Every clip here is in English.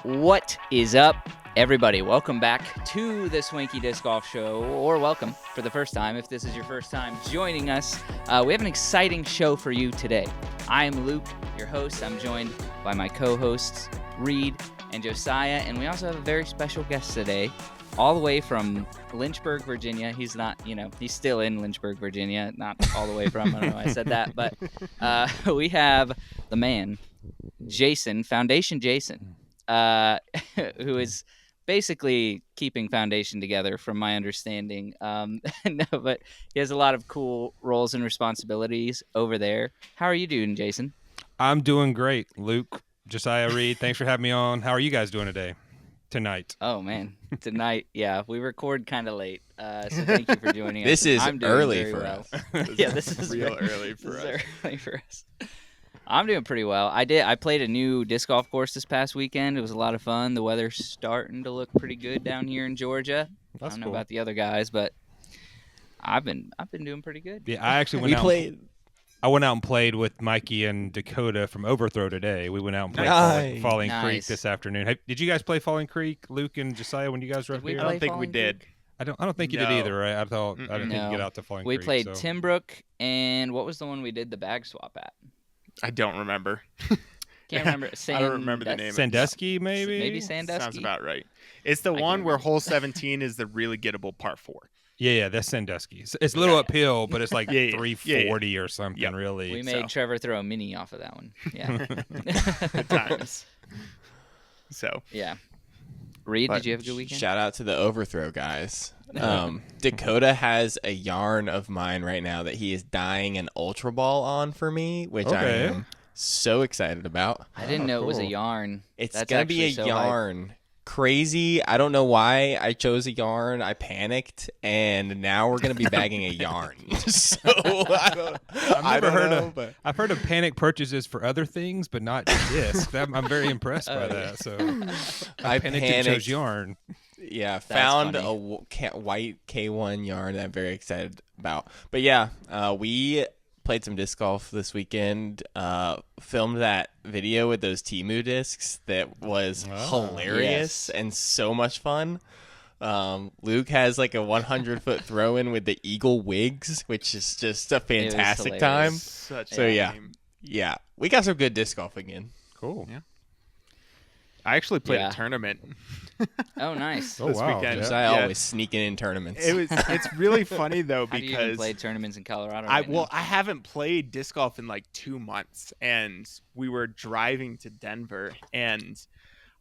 What is up, everybody? Welcome back to the Swanky Disc Golf Show, or welcome for the first time if this is your first time joining us. We have an exciting show for you today. I am Luke, your host. I'm joined by my co-hosts, Reed and Josiah, and we also have a very special guest today, all the way from Lynchburg, Virginia. He's not, he's still in Lynchburg, Virginia, not all the way from, I don't know why I said that, but we have the man, Jason, Foundation Jason. Who is basically keeping Foundation together from my understanding. No, but he has a lot of cool roles and responsibilities over there. How are you doing, Jason? I'm doing great, Luke. Josiah, Reed, thanks for having me on. How are you guys doing tonight? Oh, man. Tonight, yeah, we record kind of late, so thank you for joining us. This is I'm doing early very for well. us. Yeah, this is real early for us. Early for us. I'm doing pretty well. I played a new disc golf course this past weekend. It was a lot of fun. The weather's starting to look pretty good down here in Georgia. That's I don't know cool. about the other guys, but I've been doing pretty good. Yeah, I actually I went out and played with Mikey and Dakota from Overthrow today. We went out and played Nice. Falling Nice. Creek this afternoon. Did you guys play Falling Creek, Luke and Josiah, when you guys were Did up we here? I don't play think we Falling did. Creek? I don't think you did No. either, right? I didn't No. get out to Falling We Creek. played so. Timbrook, and what was the one we did the bag swap at? I don't remember. Can't remember. I don't remember the name. Sandusky, maybe? Maybe Sandusky. Sounds about right. It's the I one can't where remember. hole 17 is the really gettable par 4. Yeah, that's Sandusky. It's a little Yeah. uphill, but it's like Yeah. 340 or something, Yep. really. We made So. Trevor throw a mini off of that one. Yeah. Good times. So, Yeah. Reed, But did you have a good weekend? Shout out to the Overthrow guys. Dakota has a yarn of mine right now that he is dying an Ultra Ball on for me, which I Okay. am so excited about. I didn't know it was a cool. yarn. It's That's gonna be a actually so hype. yarn. Crazy. I don't know why I chose a yarn. I panicked, and now we're gonna be bagging a yarn. So I don't know, but I've heard of panic purchases for other things, but not discs. I'm very impressed by that. So I panicked and chose yarn. Yeah, found funny. a white K1 yarn that I'm very excited about. But yeah, we played some disc golf this weekend. Filmed that video with those Temu discs that was hilarious yes. and so much fun. Luke has like a 100-foot throw-in with the Eagle Wigs, which is just a fantastic time. hilarious. such So, a yeah. game. Yeah, we got some good disc golf again. Cool. Yeah. I actually played Yeah. a tournament Oh, nice. Oh, this wow. weekend. Yeah. I Yeah. always sneaking in tournaments. It's really funny though How do you even because play tournaments in Colorado? I right now? haven't played disc golf in like 2 months, and we were driving to Denver, and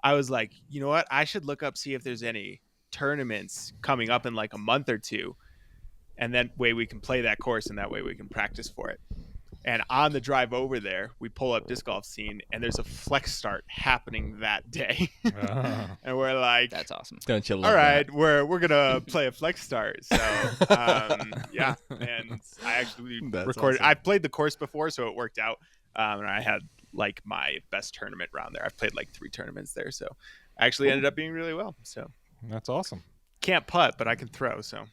I was like, you know what? I should look up, see if there's any tournaments coming up in like a month or two, and that way we can play that course, and that way we can practice for it. And on the drive over there, we pull up disc golf scene, and there's a flex start happening that day, Ah. and we're like, That's awesome. Don't you love all right, that? we're gonna play a flex start. So yeah, and I actually That's recorded. awesome. I played the course before, so it worked out. And I had like my best tournament round there. I've played like 3 tournaments there, so I actually ended up being really well. So That's awesome. can't putt, but I can throw. So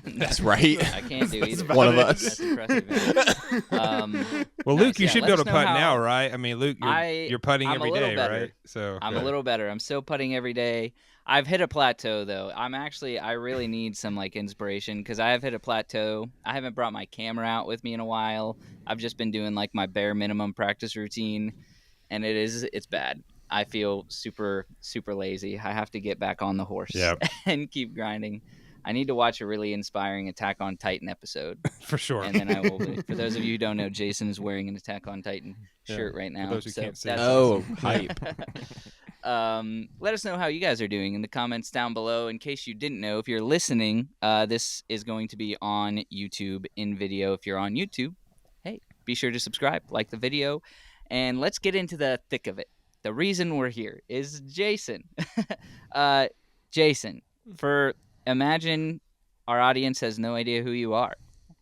That's right. I can't do either. One of That's us. impressive. Man. Well, Nice. Luke, you Yeah, should let be able us to know putt how- now, right? I mean, Luke, you're putting I'm a every little day, better. right? So I'm a little better. I'm still putting every day. I've hit a plateau though. I really need some like inspiration because I have hit a plateau. I haven't brought my camera out with me in a while. I've just been doing like my bare minimum practice routine, and it's bad. I feel super lazy. I have to get back on the horse Yep. and keep grinding. I need to watch a really inspiring Attack on Titan episode, for sure. and then I will. For those of you who don't know, Jason is wearing an Attack on Titan shirt right now. those who so can't see. that's Oh, awesome. hype. Let us know how you guys are doing in the comments down below. In case you didn't know, if you're listening, this is going to be on YouTube in video. If you're on YouTube, hey, be sure to subscribe, like the video, and let's get into the thick of it. The reason we're here is Jason. Jason, imagine our audience has no idea who you are.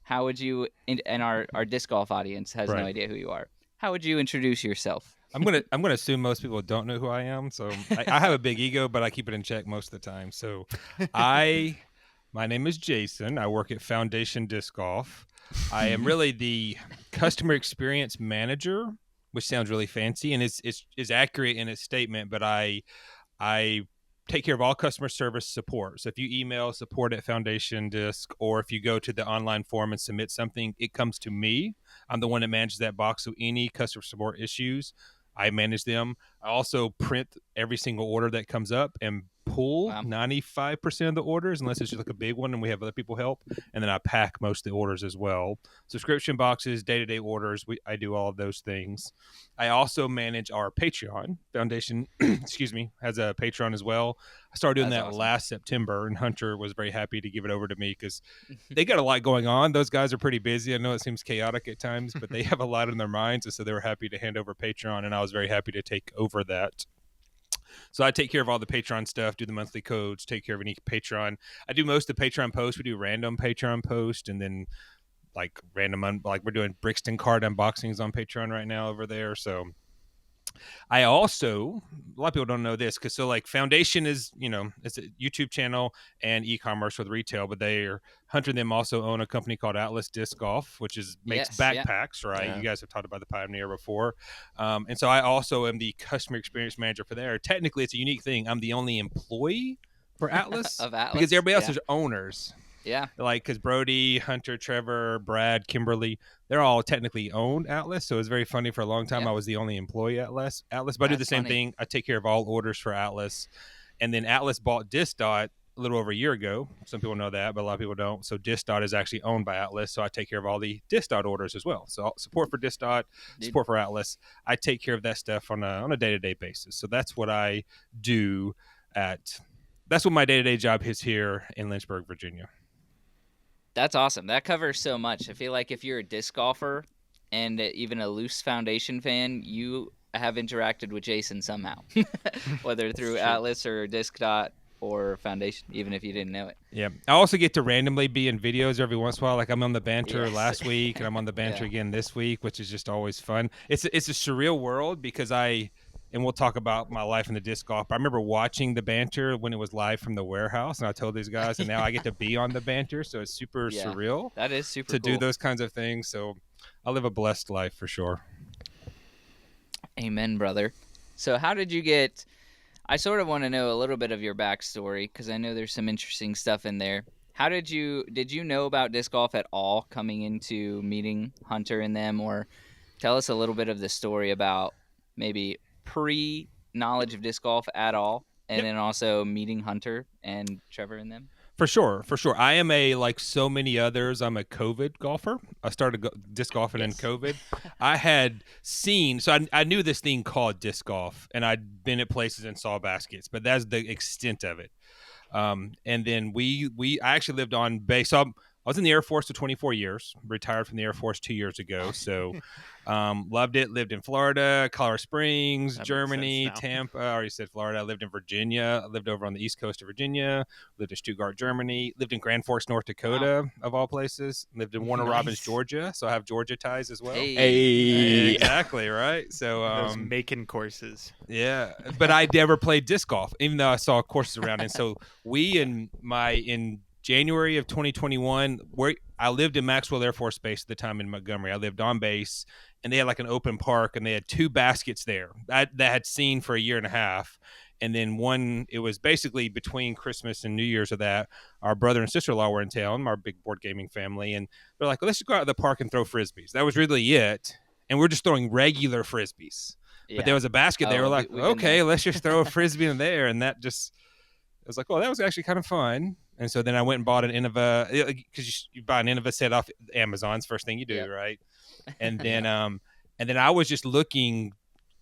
How would you, and our disc golf audience has Right. no idea who you are. How would you introduce yourself? I'm gonna assume most people don't know who I am. So I have a big ego, but I keep it in check most of the time. So my name is Jason. I work at Foundation Disc Golf. I am really the customer experience manager which sounds really fancy, and it's accurate in its statement. But I take care of all customer service support. So if you email support at Foundation Disc, or if you go to the online form and submit something, it comes to me. I'm the one that manages that box. So any customer support issues, I manage them. I also print every single order that comes up and pull 95% of the orders, unless it's just like a big one and we have other people help. And then I pack most of the orders as well. Subscription boxes, day-to-day orders, I do all of those things. I also manage our Patreon. Foundation, excuse me, has a Patreon as well. I started doing that last September, and Hunter was very happy to give it over to me because they got a lot going on. Those guys are pretty busy. I know it seems chaotic at times, but they have a lot in their minds, and so they were happy to hand over Patreon, and I was very happy to take over that. So I take care of all the Patreon stuff, do the monthly codes, take care of any Patreon. I do most of the Patreon posts. We do random Patreon posts, and then like like we're doing Brixton card unboxings on Patreon right now over there. So I also, a lot of people don't know this, because so like Foundation is, it's a YouTube channel and e-commerce with retail, but Hunter and them also own a company called Atlas Disc Golf, which makes backpacks, right? Yeah. You guys have talked about the Pioneer before. And so I also am the customer experience manager for there. Technically, it's a unique thing. I'm the only employee for Atlas, of Atlas, because everybody else is owners. Yeah. Like, because Brody, Hunter, Trevor, Brad, Kimberly, they're all technically owned Atlas. So it was very funny. For a long time, I was the only employee at Atlas. But I do the same thing. I take care of all orders for Atlas. And then Atlas bought Disc.dot a little over a year ago. Some people know that, but a lot of people don't. So Disc.dot is actually owned by Atlas. So I take care of all the Disc.dot orders as well. So support for Disc.dot, support for Atlas. I take care of that stuff on a day-to-day basis. So that's what I do that's what my day-to-day job is here in Lynchburg, Virginia. That's awesome. That covers so much. I feel like if you're a disc golfer and even a loose Foundation fan, you have interacted with Jason somehow, whether through Atlas or Disc.dot or Foundation, even if you didn't know it. Yeah. I also get to randomly be in videos every once in a while. Like I'm on the banter last week, and I'm on the banter again this week, which is just always fun. It's a surreal world, because and we'll talk about my life in the disc golf. I remember watching the banter when it was live from the warehouse, and I told these guys, and now I get to be on the banter, so it's super surreal. That is super to cool. do those kinds of things. So I live a blessed life for sure. Amen, brother. So how did you get? I sort of want to know a little bit of your backstory, because I know there's some interesting stuff in there. How did you know about disc golf at all coming into meeting Hunter and them, or tell us a little bit of the story about maybe pre-knowledge of disc golf at all, and then also meeting Hunter and Trevor and them? For sure. I am like so many others, I'm a COVID golfer. I started disc golfing in COVID. I had seen, so I knew this thing called disc golf, and I'd been at places and saw baskets, but that's the extent of it. And then I actually lived on base. So I was in the Air Force for 24 years, retired from the Air Force 2 years ago. So loved it. Lived in Florida, Colorado Springs, Germany, Tampa. I already said Florida. I lived in Virginia. I lived over on the east coast of Virginia. Lived in Stuttgart, Germany. Lived in Grand Forks, North Dakota, of all places. Lived in Warner Robins, Georgia. So I have Georgia ties as well. Hey. Exactly, right? So those Macon courses. Yeah, but I never played disc golf, even though I saw courses around. And so in January of 2021, where I lived in Maxwell Air Force Base at the time in Montgomery. I lived on base, and they had like an open park, and they had 2 baskets there that I had seen for a year and a half. And then it was basically between Christmas and New Year's of that, our brother and sister-in-law were in town, our big board gaming family, and they're like, well, let's just go out to the park and throw Frisbees. That was really it. And we're just throwing regular Frisbees. Yeah. But there was a basket there. We're like, okay, let's just throw a Frisbee in there. And that just, I was like, well, that was actually kind of fun. And so then I went and bought an Innova, because you buy an Innova set off Amazon's first thing you do, right? And then I was just looking.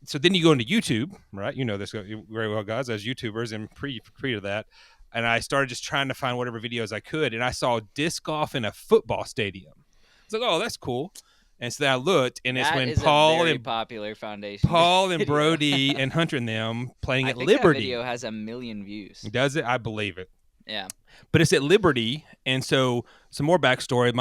So then you go into YouTube, right? You know this very well, guys, as YouTubers, and pre to that. And I started just trying to find whatever videos I could. And I saw disc golf in a football stadium. I was like, oh, that's cool. And so then I looked, and it's when Paul and popular Foundation, Paul and Brody and Hunter and them playing at Liberty. That video has 1 million views. Does it? I believe it. Yeah. But it's at Liberty, and so some more backstory.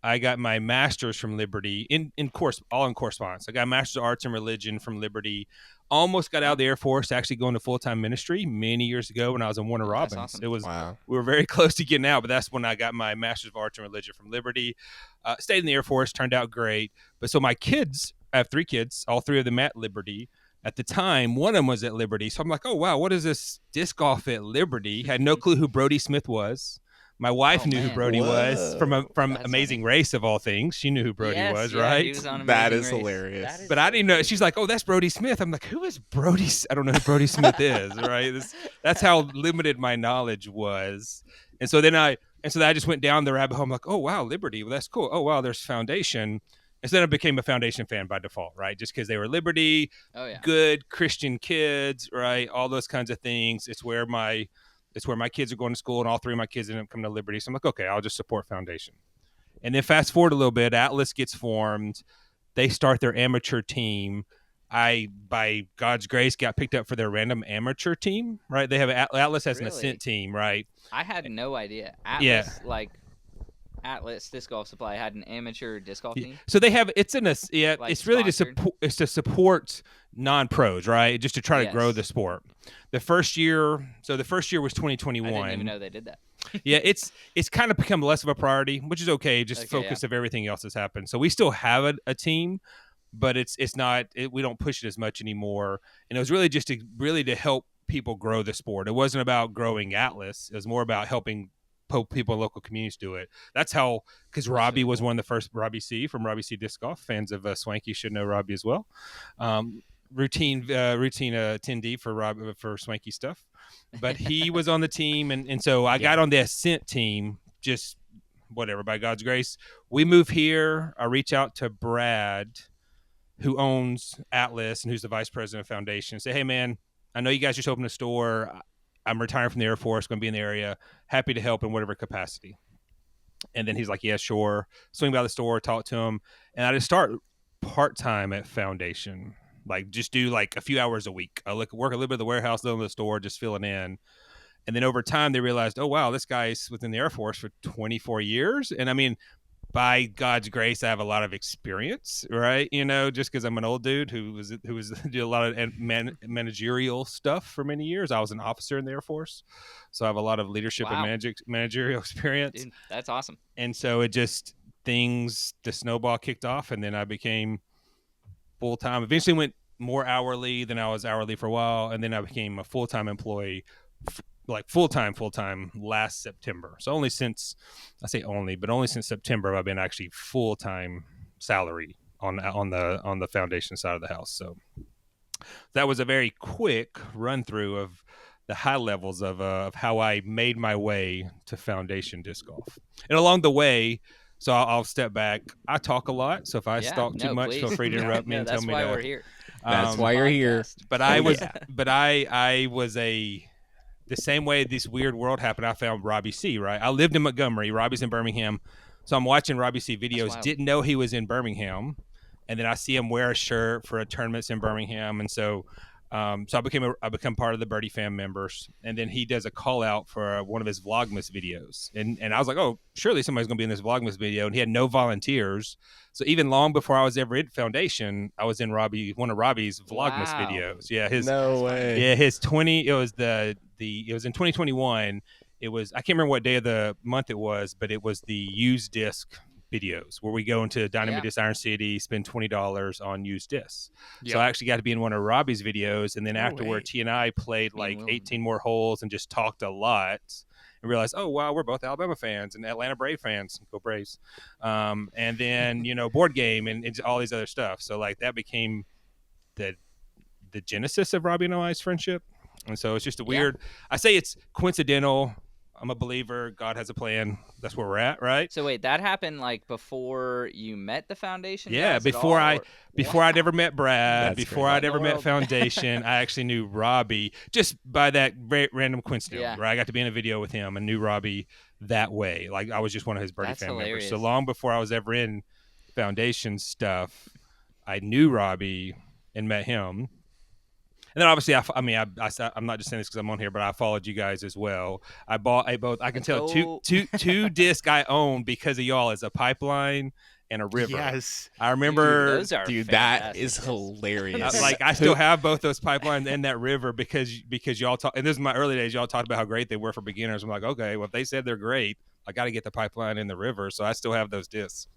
I got my master's from Liberty in correspondence. I got a master's of arts and religion from Liberty. Almost got out of the Air Force to actually go into full-time ministry many years ago when I was in Warner Robins. Awesome. It was we were very close to getting out, but that's when I got my master's of arts and religion from Liberty. Stayed in the Air Force, turned out great. But so my kids I have 3 kids, all 3 of them at Liberty. At the time, one of them was at Liberty. So I'm like, oh, wow, what is this disc golf at Liberty? Had no clue who Brody Smith was. My wife knew who Brody was from That's Amazing Race, of all things. She knew who Brody was, right? He was on That Amazing is Race. hilarious. That is But I didn't know. She's like, oh, that's Brody Smith. I'm like, who is Brody? I don't know who Brody Smith is, right? That's how limited my knowledge was. And so then I just went down the rabbit hole. I'm like, oh, wow, Liberty. Well, that's cool. Oh, wow, there's Foundation. And so then I became a Foundation fan by default, right? Just because they were Liberty, good Christian kids, right? All those kinds of things. It's where my kids are going to school, and all 3 of my kids end up coming to Liberty. So I'm like, okay, I'll just support Foundation. And then fast forward a little bit, Atlas gets formed. They start their amateur team. I, by God's grace, got picked up for their random amateur team, right? They have Atlas has an Ascent team, right? I had no idea. Atlas, Atlas Disc Golf Supply had an amateur disc golf team. So they have it's really sponsored? to support non-pros, right? Just to try to grow the sport. The first year was 2021. I didn't even know they did that. Yeah, it's kind of become less of a priority, which is okay. Just focus of everything else that's happened. So we still have a team, but it's not we don't push it as much anymore. And it was really just to help people grow the sport. It wasn't about growing Atlas. It was more about helping people in local communities do it. That's how, because Robbie was one of the first, Robbie C from Robbie C Disc Golf. Fans of Swanky should know Robbie as well. Routine attendee for Swanky stuff. But he was on the team, and so I got on the Ascent team, just whatever, by God's grace. We move here. I reach out to Brad, who owns Atlas and who's the vice president of Foundation, and say, hey, man, I know you guys just opened a store. I'm retiring from the Air Force, going to be in the area. Happy to help in whatever capacity. And then he's like, yeah, sure. Swing by the store, talk to him. And I just start part-time at Foundation. Like, just do like a few hours a week. I work a little bit of the warehouse, a little bit of the store, just filling in. And then over time, they realized, oh, wow, this guy's within the Air Force for 24 years. And I mean, by God's grace, I have a lot of experience, right? Just because I'm an old dude who was did a lot of managerial stuff for many years. I was an officer in the Air Force, so I have a lot of leadership and managerial experience. Dude, that's awesome. And so the snowball kicked off, and then I became full time. Eventually, went more hourly than I was hourly for a while, and then I became a full time employee. Like full time last September. So only since September I've been actually full time salary on the Foundation side of the house. So that was a very quick run through of the high levels of how I made my way to Foundation Disc Golf. And along the way, so I'll step back. I talk a lot, so if I talk too much, feel free to interrupt me and tell me. That's why we're here. That's why you're here. But I was the same way this weird world happened, I found Robbie C, right? I lived in Montgomery. Robbie's in Birmingham. So I'm watching Robbie C videos. Didn't know he was in Birmingham. And then I see him wear a shirt for a tournament in Birmingham. And so I become part of the Birdie Fam members. And then he does a call out for one of his Vlogmas videos. And I was like, oh, surely somebody's going to be in this Vlogmas video. And he had no volunteers. So even long before I was ever in Foundation, I was in one of Robbie's Vlogmas videos. Yeah, no way. Yeah, it was in 2021. It was, I can't remember what day of the month it was, but it was the used disc videos where we go into Dynamite Disc Iron City, spend $20 on used discs. So I actually got to be in one of Robbie's videos. And then afterward, T and I played like 18 more holes and just talked a lot and realized, oh, wow, we're both Alabama fans and Atlanta Brave fans. Go Braves. And then, board game and all these other stuff. So like that became the genesis of Robbie and I's friendship. And so it's just a weird, I say it's coincidental. I'm a believer. God has a plan. That's where we're at, right? So wait, that happened like before you met the Foundation? Yeah, before I'd ever met Brad, I'd ever met Foundation, I actually knew Robbie just by that very random coincidence, right? I got to be in a video with him and knew Robbie that way. Like I was just one of his Birdie Fam members. So long before I was ever in Foundation stuff, I knew Robbie and met him. And then obviously, I'm not just saying this because I'm on here, but I followed you guys as well. I bought I can tell two discs I own because of y'all as a Pipeline and a River. Yes, I remember. Dude, that is hilarious. I still have both those Pipelines and that River because y'all talk. And this is my early days. Y'all talked about how great they were for beginners. I'm like, okay, well if they said they're great, I got to get the Pipeline and the River. So I still have those discs.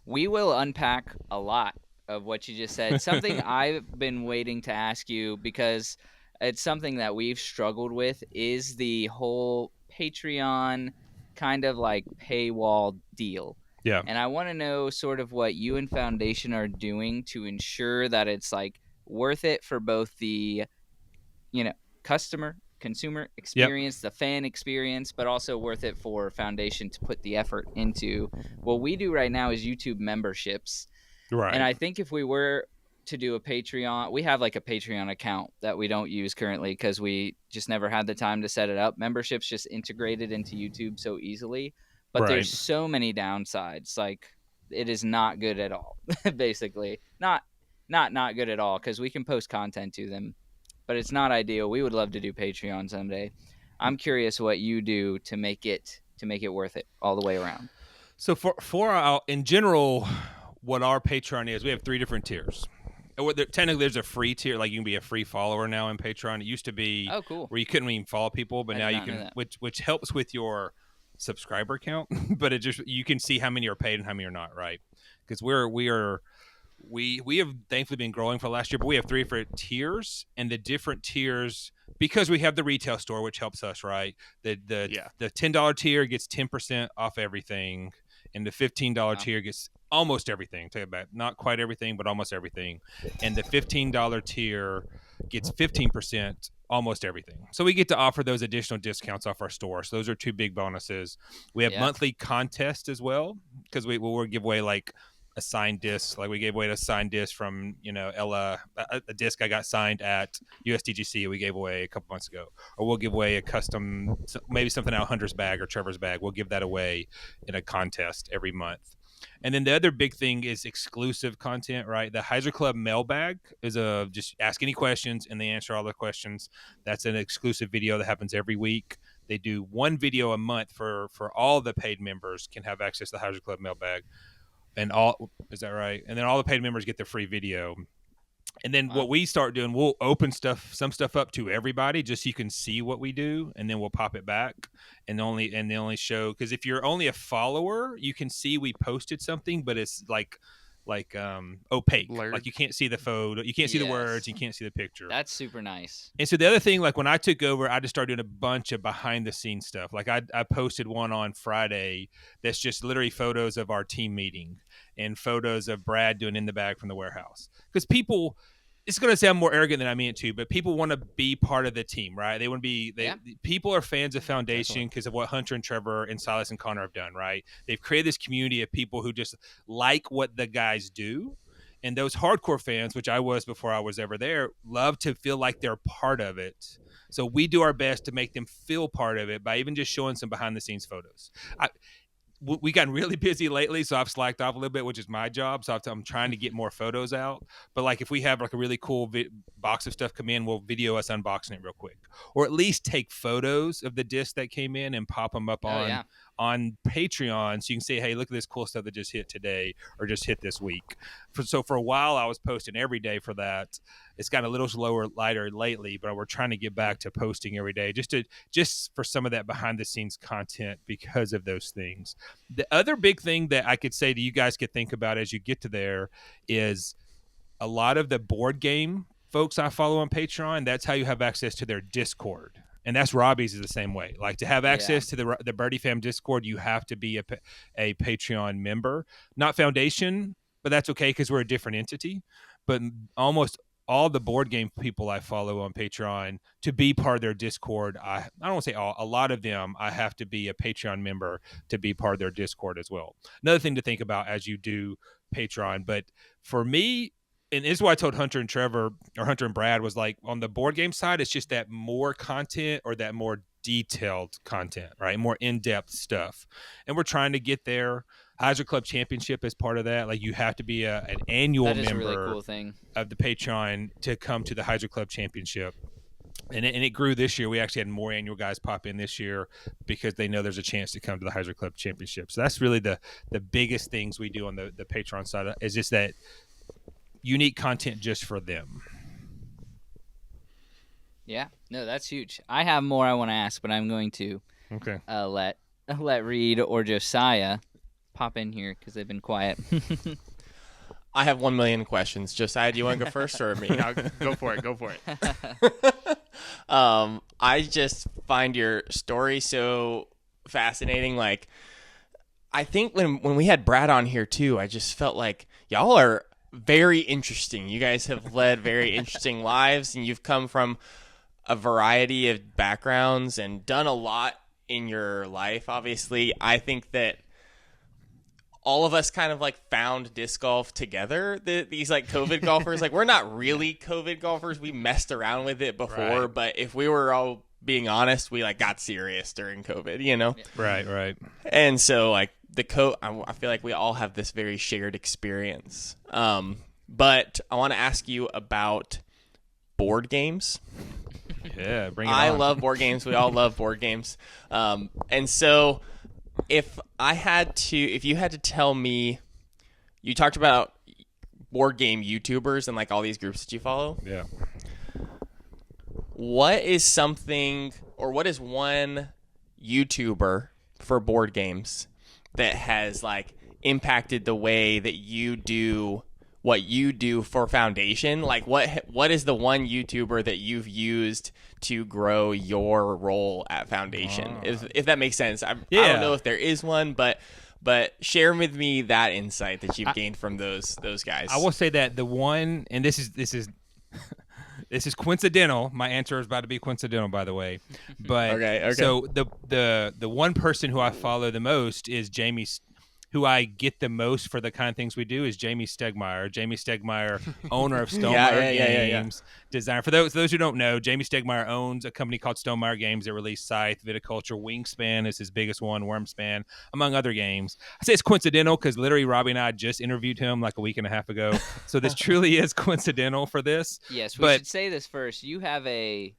We will unpack a lot of what you just said. Something I've been waiting to ask you, because it's something that we've struggled with, is the whole Patreon kind of like paywall deal. Yeah. And I want to know sort of what you and Foundation are doing to ensure that it's like worth it for both the, consumer experience, the fan experience, but also worth it for Foundation to put the effort into. What we do right now is YouTube memberships. Right. And I think if we were to do a Patreon, we have like a Patreon account that we don't use currently because we just never had the time to set it up. Memberships just integrated into YouTube so easily, but there's so many downsides. Like, it is not good at all. Basically, not good at all, because we can post content to them, but it's not ideal. We would love to do Patreon someday. I'm curious what you do to make it worth it all the way around. So for our, in general, what our Patreon is, we have 3 different tiers. Technically, there's a free tier, like you can be a free follower now in Patreon. It used to be where you couldn't even follow people, but now you can, which helps with your subscriber count. But you can see how many are paid and how many are not, right? Because we have thankfully been growing for last year, but we have 3 different tiers, and the different tiers, because we have the retail store, which helps us, right? The $10 tier gets 10% off everything, and the $15 tier gets almost everything. Take it back, not quite everything, but almost everything. And the $15 tier gets 15% almost everything. So we get to offer those additional discounts off our store. So those are 2 big bonuses. We have monthly contests as well, because we'll give away like a signed disc. Like we gave away a signed disc from Ella, a disc I got signed at USDGC we gave away a couple months ago. Or we'll give away a custom, maybe something out of Hunter's bag or Trevor's bag. We'll give that away in a contest every month. And then the other big thing is exclusive content, right? The Heiser Club mailbag is just ask any questions and they answer all the questions. That's an exclusive video that happens every week. They do 1 video a month for all the paid members can have access to the Heiser Club mailbag. And is that right? And then all the paid members get the free video. And then what we start doing, we'll open some stuff up to everybody, just so you can see what we do, and then we'll pop it back and only show, because if you're only a follower, you can see we posted something, but it's like opaque. Blurred. Like you can't see the photo, you can't see the words, you can't see the picture. That's super nice. And so the other thing, like when I took over, I just started doing a bunch of behind the scenes stuff. Like I posted one on Friday that's just literally photos of our team meeting and photos of Brad doing in the bag from the warehouse. Because people, it's going to sound more arrogant than I mean it to, but people want to be part of the team, right? They want to be, people are fans of Foundation because of what Hunter and Trevor and Silas and Connor have done, right? They've created this community of people who just like what the guys do. And those hardcore fans, which I was before I was ever there, love to feel like they're part of it. So we do our best to make them feel part of it by even just showing some behind the scenes photos. We gotten really busy lately, so I've slacked off a little bit, which is my job. So I'm trying to get more photos out. But like if we have like a really cool box of stuff come in, we'll video us unboxing it real quick, or at least take photos of the disc that came in and pop them up on Patreon, so you can say, hey, look at this cool stuff that just hit today or just hit this week. So for a while, I was posting every day for that. It's gotten a little slower, lighter lately, but we're trying to get back to posting every day just for some of that behind the scenes content because of those things. The other big thing that I could say to you guys could think about as you get to there is a lot of the board game folks I follow on Patreon. That's how you have access to their Discord. And that's Robbie's is the same way. Like to have access to the Birdie Fam Discord, you have to be a Patreon member, not Foundation, but that's okay because we're a different entity. But almost all the board game people I follow on Patreon, to be part of their Discord, I don't want to say all, a lot of them, I have to be a Patreon member to be part of their Discord as well. Another thing to think about as you do Patreon. But for me, and this is why I told Hunter and Trevor, or Hunter and Brad, was like on the board game side, it's just that more content or that more detailed content, right? More in-depth stuff. And we're trying to get there. Heiser Club Championship is part of that. Like you have to be an annual member a really cool thing of the Patreon to come to the Heiser Club Championship. And it grew this year. We actually had more annual guys pop in this year because they know there's a chance to come to the Heiser Club Championship. So that's really the biggest things we do on the Patreon side, is just that unique content just for them. Yeah, no, that's huge. I have more I want to ask, but I'm going to let Reed or Josiah pop in here because they've been quiet. I have 1 million questions. Josiah, do you want to go first or me? No, go for it. Go for it. I just find your story so fascinating. Like, I think when we had Brad on here too, I just felt like y'all are very interesting. You guys have led very interesting lives, and you've come from a variety of backgrounds and done a lot in your life. Obviously, I think that all of us kind of like found disc golf together. These like COVID golfers, like we're not really COVID golfers. We messed around with it before, Right. but if we were all being honest, we like got serious during COVID, you know? Right. And so like I feel like we all have this very shared experience. But I want to ask you about board games. Yeah, bring it I on. love board games. We all love board games. And so if you had to tell me, you talked about board game YouTubers and like all these groups that you follow. Yeah. What is one YouTuber for board games that has like impacted the way that you do what you do for Foundation? Like what is the one YouTuber that you've used to grow your role at Foundation? If that makes sense. I don't know if there is one, but share with me that insight that you've gained from those guys. I will say that the one, and this is this is coincidental. My answer is about to be coincidental, by the way. But Okay. So the one person who I follow the most is Jamie, who I get the most for the kind of things we do is Jamie Stegmaier. Jamie Stegmaier, owner of Stonemaier Games, designer. For those who don't know, Jamie Stegmaier owns a company called Stonemaier Games that release Scythe, Viticulture, Wingspan is his biggest one, Wormspan, among other games. I say it's coincidental because literally Robbie and I just interviewed him like a week and a half ago. So this truly is coincidental for this. Yes, we should say this first. You have a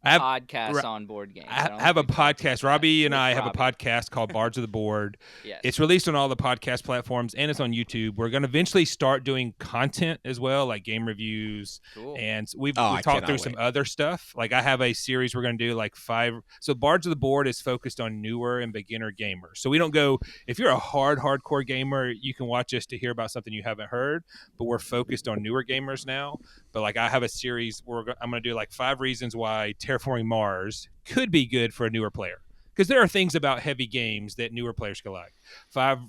podcast on board games. I have a podcast. Robbie and I have a podcast called Barge of the Board. Yes. It's released on all the podcast platforms and it's on YouTube. We're going to eventually start doing content as well, like game reviews. Cool. And we've talked through some other stuff. Like I have a series we're going to do like 5. So Barge of the Board is focused on newer and beginner gamers. So we don't go, if you're a hardcore gamer, you can watch us to hear about something you haven't heard, but we're focused on newer gamers now. But like I have a series where I'm going to do like 5 reasons why Terraforming Mars could be good for a newer player, because there are things about heavy games that newer players could like. 5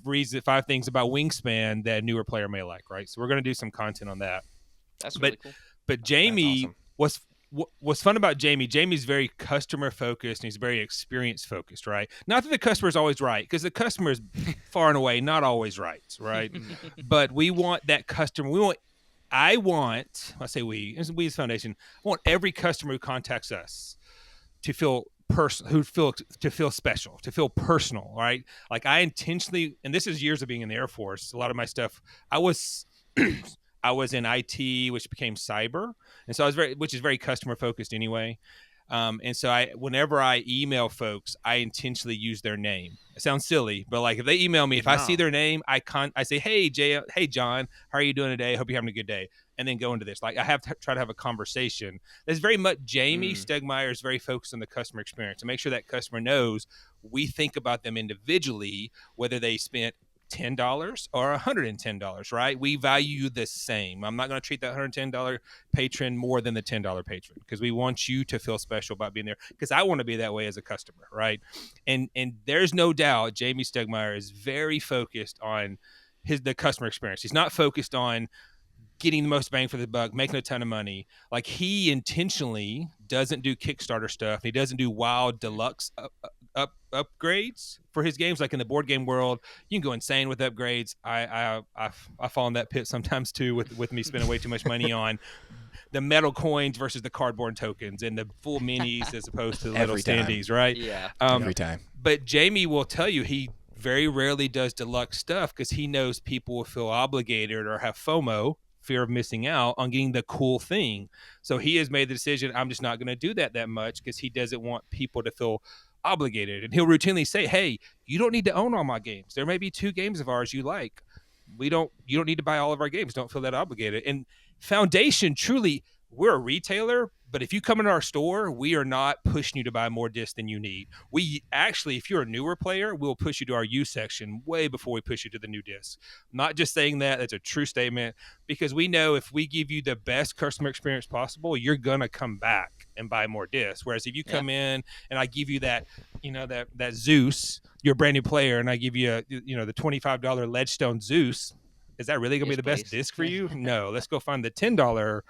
things about Wingspan that a newer player may like, right? So we're going to do some content on that. That's really cool. But Jamie, awesome. what's fun about Jamie's very customer focused and he's very experience focused, right? Not that the customer is always right, because the customer is far and away not always right? But we want that customer. I say we as Foundation, I want every customer who contacts us to feel special, to feel personal, right? Like I intentionally, and this is years of being in the Air Force, a lot of my stuff, I was in IT, which became cyber. And so which is very customer focused anyway. And so whenever I email folks, I intentionally use their name. It sounds silly, but like if they email me, if I see their name, I say, hey John, how are you doing today? Hope you're having a good day. And then go into this. Like I have to try to have a conversation. That's very much Jamie Stegmaier is very focused on the customer experience to make sure that customer knows we think about them individually, whether they spent $10 or $110, right? We value you the same. I'm not going to treat that $110 patron more than the $10 patron, because we want you to feel special about being there, because I want to be that way as a customer, right? And there's no doubt Jamie Stegmaier is very focused on the customer experience. He's not focused on getting the most bang for the buck, making a ton of money. Like he intentionally doesn't do Kickstarter stuff. He doesn't do wild deluxe upgrades for his games. Like in the board game world, you can go insane with upgrades. I fall in that pit sometimes too with me spending way too much money on the metal coins versus the cardboard tokens and the full minis as opposed to the little standees, right? Yeah. Every time. But Jamie will tell you he very rarely does deluxe stuff because he knows people will feel obligated or have FOMO, fear of missing out, on getting the cool thing. So he has made the decision, I'm just not going to do that much, because he doesn't want people to feel obligated. And he'll routinely say, hey, you don't need to own all my games. There may be 2 games of ours you like. You don't need to buy all of our games. Don't feel that obligated. And Foundation, truly, we're a retailer, But if you come into our store, we are not pushing you to buy more discs than you need. We actually, if you're a newer player, we'll push you to our used section way before we push you to the new discs. I'm not just saying that. That's a true statement, because we know if we give you the best customer experience possible, you're going to come back and buy more discs. Whereas if you come in and I give you that, that Zeus, you're a brand new player, and I give you, the $25 Ledgestone Zeus, is that really going to be the best disc for you? No, let's go find the $10,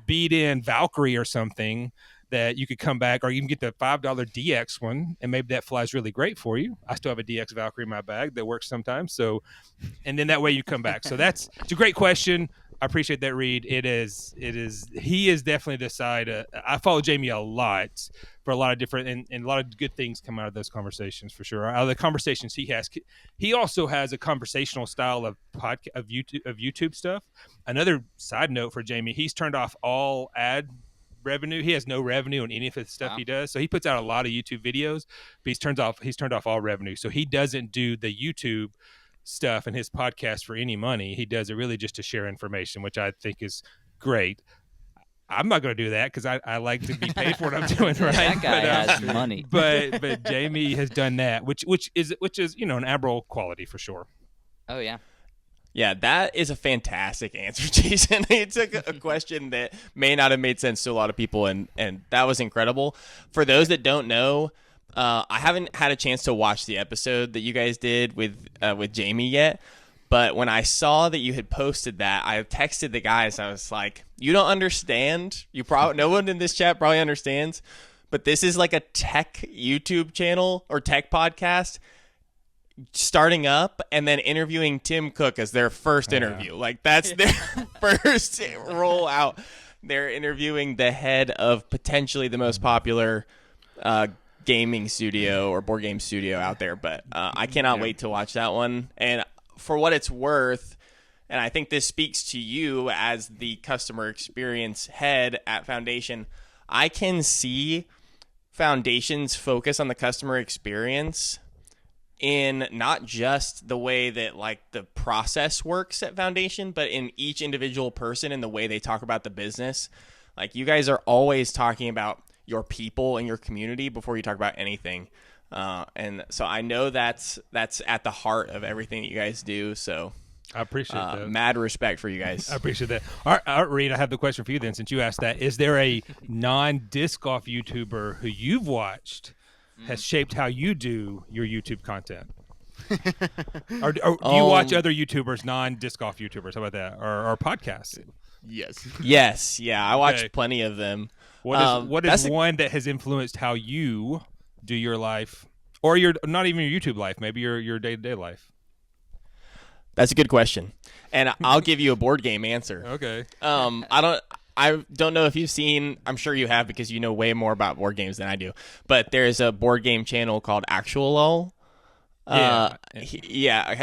beat in Valkyrie or something that you could come back, or you can get the $5 DX one, and maybe that flies really great for you. I still have a DX Valkyrie in my bag that works sometimes. So, and then that way you come back. So it's a great question. I appreciate that, Reed. He is definitely the side. I follow Jamie a lot for a lot of different, and a lot of good things come out of those conversations for sure. Out of the conversations he has, he also has a conversational style of YouTube stuff. Another side note for Jamie, he's turned off all ad revenue. He has no revenue on any of the stuff he does. So he puts out a lot of YouTube videos, but he's turned off all revenue. So he doesn't do the YouTube stuff in his podcast for any money. He does it really just to share information, which I think is great. I'm not going to do that because I like to be paid for what I'm doing, right? That guy has money. But Jamie has done that, which is an admirable quality for sure. Oh yeah. Yeah, that is a fantastic answer, Jason. It took a question that may not have made sense to a lot of people, and that was incredible. For those that don't know, I haven't had a chance to watch the episode that you guys did with Jamie yet, but when I saw that you had posted that, I texted the guys. I was like, "You don't understand. No one in this chat probably understands, but this is like a tech YouTube channel or tech podcast starting up, and then interviewing Tim Cook as their first interview. Like that's their first rollout. They're interviewing the head of potentially the most popular gaming studio or board game studio out there. But I cannot wait to watch that one. And for what it's worth, and I think this speaks to you as the customer experience head at Foundation, I can see Foundation's focus on the customer experience in not just the way that like the process works at Foundation, but in each individual person and the way they talk about the business. Like you guys are always talking about your people and your community before you talk about anything. And so I know that's at the heart of everything that you guys do. So I appreciate that. Mad respect for you guys. I appreciate that. All right, Reed, I have the question for you then, since you asked that. Is there a non-disc golf YouTuber who you've watched has shaped how you do your YouTube content? or do you watch other YouTubers, non-disc golf YouTubers? How about that? Or podcasts? Yes. Yes. Yeah. I watch plenty of them. What is one that has influenced how you do your life, or your not even your YouTube life, maybe your day-to-day life? That's a good question. And I'll give you a board game answer. Okay. I don't know if you've seen, I'm sure you have because you know way more about board games than I do, but there's a board game channel called Actual Lol. I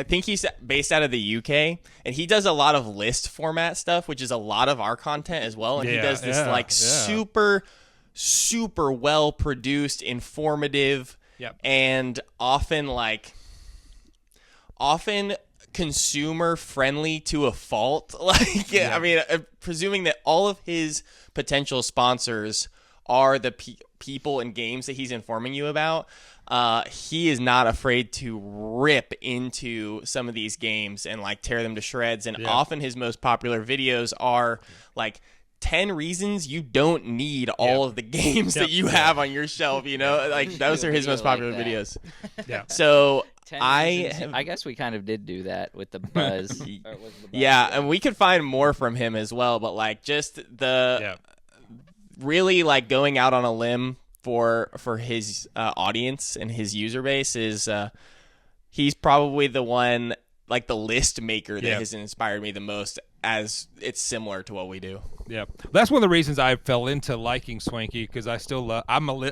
think he's based out of the UK, and he does a lot of list format stuff, which is a lot of our content as well. And he does this super, super well produced, informative, and often consumer friendly to a fault. I mean, presuming that all of his potential sponsors are the people and games that he's informing you about, he is not afraid to rip into some of these games and like tear them to shreds. And often his most popular videos are like 10 reasons you don't need all of the games that you have on your shelf, like those are his most popular videos. So I guess we kind of did do that with the Buzz. And we could find more from him as well, but like just the really like going out on a limb for his audience and his user base is he's probably the one, like the list maker that has inspired me the most, as it's similar to what we do. Yeah, that's one of the reasons I fell into liking Swanky, because I still love.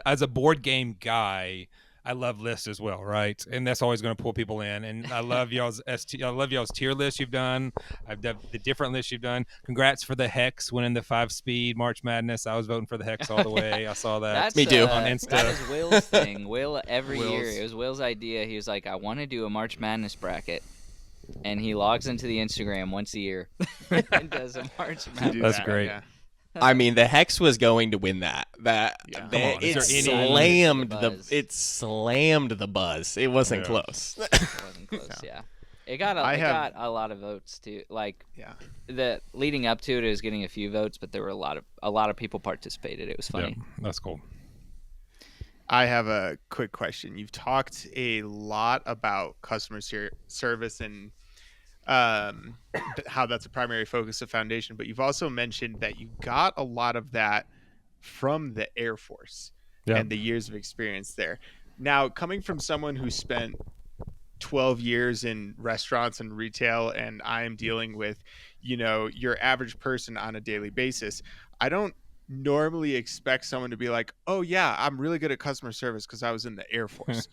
As a board game guy, I love lists as well, right? And that's always going to pull people in. And I love y'all's tier list you've done. I've done the different lists you've done. Congrats for the Hex winning the 5-speed March Madness. I was voting for the Hex all the way. I saw that. Me too. On Insta. That is Will's thing. Will every year. It was Will's idea. He was like, I want to do a March Madness bracket. And he logs into the Instagram once a year and does a March Madness. That's great. Yeah. I mean, the Hex was going to win that. Yeah. Come on, is It there any- slammed the buzz. It wasn't Yeah. close. It wasn't close, yeah. It got a lot of votes too. Like Yeah. the leading up to it, it was getting a few votes, but there were a lot of people participated. It was funny. Yeah, that's cool. I have a quick question. You've talked a lot about customer service and how that's a primary focus of Foundation, but you've also mentioned that you got a lot of that from the Air Force and the years of experience there. Now, coming from someone who spent 12 years in restaurants and retail, and I am dealing with, your average person on a daily basis, I don't normally expect someone to be like, oh yeah, I'm really good at customer service because I was in the Air Force.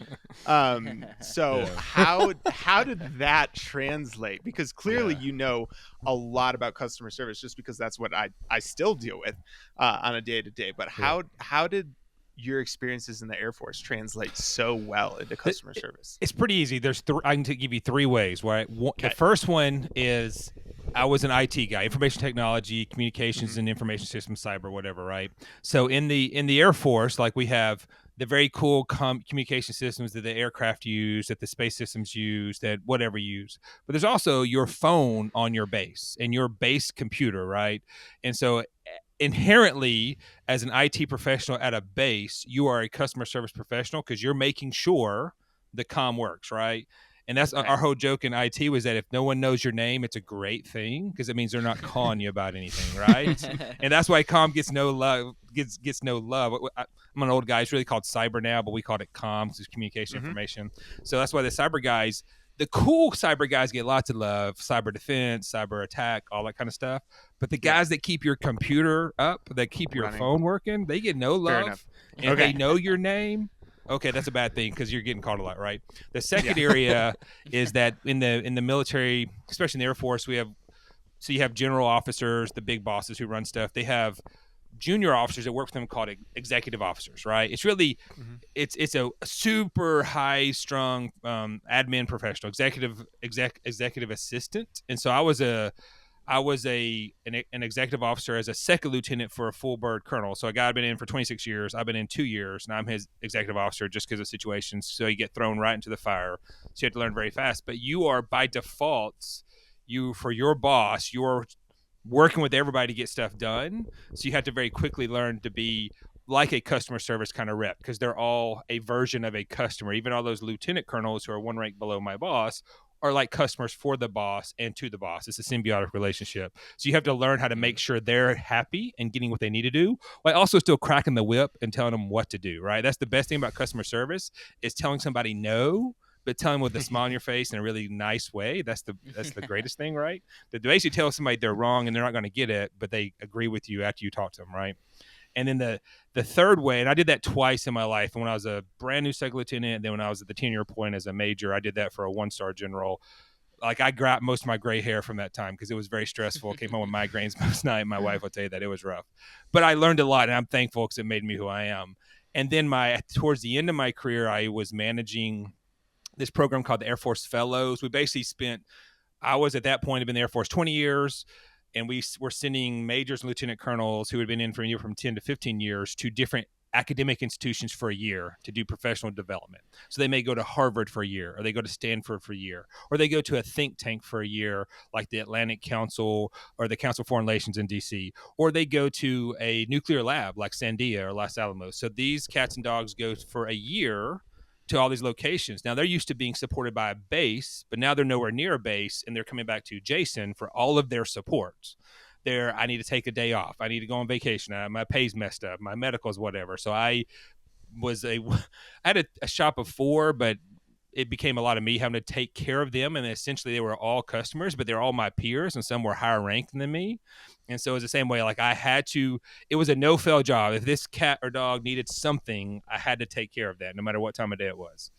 So how did that translate? Because clearly you know a lot about customer service, just because that's what I still deal with on a day-to-day. But how did your experiences in the Air Force translate so well into customer service? It's pretty easy. I can give you three ways, right? The first one is I was an IT guy, information technology, communications and information systems, cyber, whatever, right? So in the Air Force, like we have the very cool communication systems that the aircraft use, that the space systems use, that whatever use. But there's also your phone on your base and your base computer, right? And so inherently, as an IT professional at a base, you are a customer service professional because you're making sure the comm works, right? And that's our whole joke in IT was that if no one knows your name, it's a great thing because it means they're not calling you about anything, right? And that's why comm gets no love. Gets no love. I'm an old guy. It's really called cyber now, but we called it comm because it's communication information. So that's why the cyber guys, the cool cyber guys, get lots of love. Cyber defense, cyber attack, all that kind of stuff. But the guys that keep your computer up, that keep your phone working, they get no love. And if they know your name, okay, that's a bad thing because you're getting called a lot, right? The second area is that in the military, especially in the Air Force, you have general officers, the big bosses who run stuff. They have junior officers that work for them called executive officers, right? It's really it's a super high strung admin professional, executive assistant. And so I was an executive officer as a second lieutenant for a full bird colonel. So a guy had been in for 26 years. I've been in 2 years, and I'm his executive officer just because of situations. So you get thrown right into the fire. So you have to learn very fast. But you are by default, for your boss, you're working with everybody to get stuff done. So you have to very quickly learn to be like a customer service kind of rep because they're all a version of a customer. Even all those lieutenant colonels who are one rank below my boss are like customers for the boss and to the boss. It's a symbiotic relationship. So you have to learn how to make sure they're happy and getting what they need to do, while also still cracking the whip and telling them what to do, right? That's the best thing about customer service is telling somebody no, but telling them with a smile on your face in a really nice way. That's the greatest thing, right? That basically tell somebody they're wrong and they're not going to get it, but they agree with you after you talk to them, right? And then the third way, and I did that twice in my life. When I was a brand new second lieutenant, and then when I was at the 10-year point as a major, I did that for a 1-star general. Like I got most of my gray hair from that time because it was very stressful. Came home with migraines most night. My wife will tell you that it was rough, but I learned a lot, and I'm thankful because it made me who I am. And then towards the end of my career, I was managing this program called the Air Force Fellows. We basically I was at that point had been in the Air Force 20 years. And we were sending majors and lieutenant colonels who had been in for anywhere from 10 to 15 years to different academic institutions for a year to do professional development. So they may go to Harvard for a year, or they go to Stanford for a year, or they go to a think tank for a year, like the Atlantic Council or the Council of Foreign Relations in D.C., or they go to a nuclear lab like Sandia or Los Alamos. So these cats and dogs go for a year to all these locations. Now they're used to being supported by a base, but now they're nowhere near a base, and they're coming back to Jason for all of their supports. I need to take a day off. I need to go on vacation. My pay's messed up. My medical's whatever. So I had a shop of 4, but it became a lot of me having to take care of them. And essentially they were all customers, but they're all my peers, and some were higher ranked than me. And so it was the same way, like it was a no-fail job. If this cat or dog needed something, I had to take care of that no matter what time of day it was.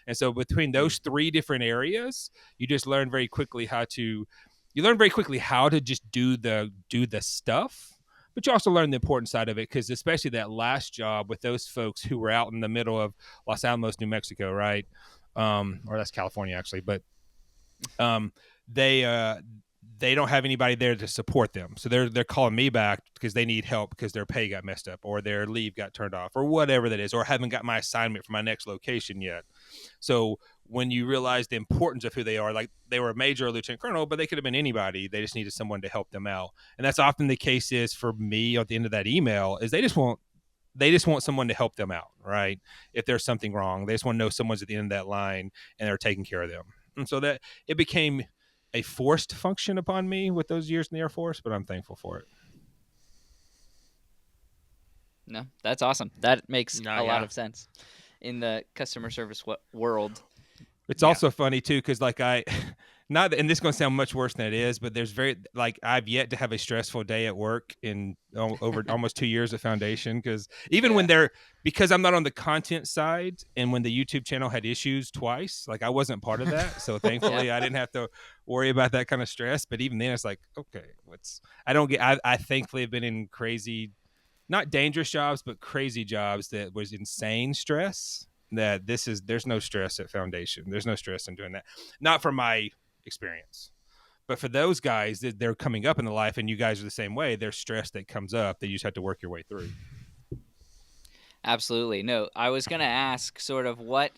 And so between those 3 different areas, you just learn very quickly how to just do the stuff, but you also learn the important side of it, because especially that last job with those folks who were out in the middle of Los Alamos, New Mexico, right? Or that's California actually, but they don't have anybody there to support them. So they're calling me back because they need help because their pay got messed up or their leave got turned off or whatever that is, or haven't got my assignment for my next location yet. So when you realize the importance of who they are, like they were a major or lieutenant colonel, but they could have been anybody. They just needed someone to help them out. And that's often the case is for me at the end of that email is they just want someone to help them out, right? If there's something wrong, they just want to know someone's at the end of that line and they're taking care of them. And so that it became a forced function upon me with those years in the Air Force, but I'm thankful for it. No, that's awesome. That makes a lot of sense in the customer service world. It's also funny too, because like and this is going to sound much worse than it is, but there's I've yet to have a stressful day at work in over almost 2 years of foundation. Because even when because I'm not on the content side, and when the YouTube channel had issues twice, like I wasn't part of that, so thankfully I didn't have to worry about that kind of stress. But even then, it's like, okay, I thankfully have been in crazy, not dangerous jobs, but crazy jobs that was insane stress. That there's no stress at foundation. There's no stress in doing that. Not from my experience, but for those guys that they're coming up in the life, and you guys are the same way. There's stress that comes up that you just have to work your way through. Absolutely. No, I was going to ask sort of what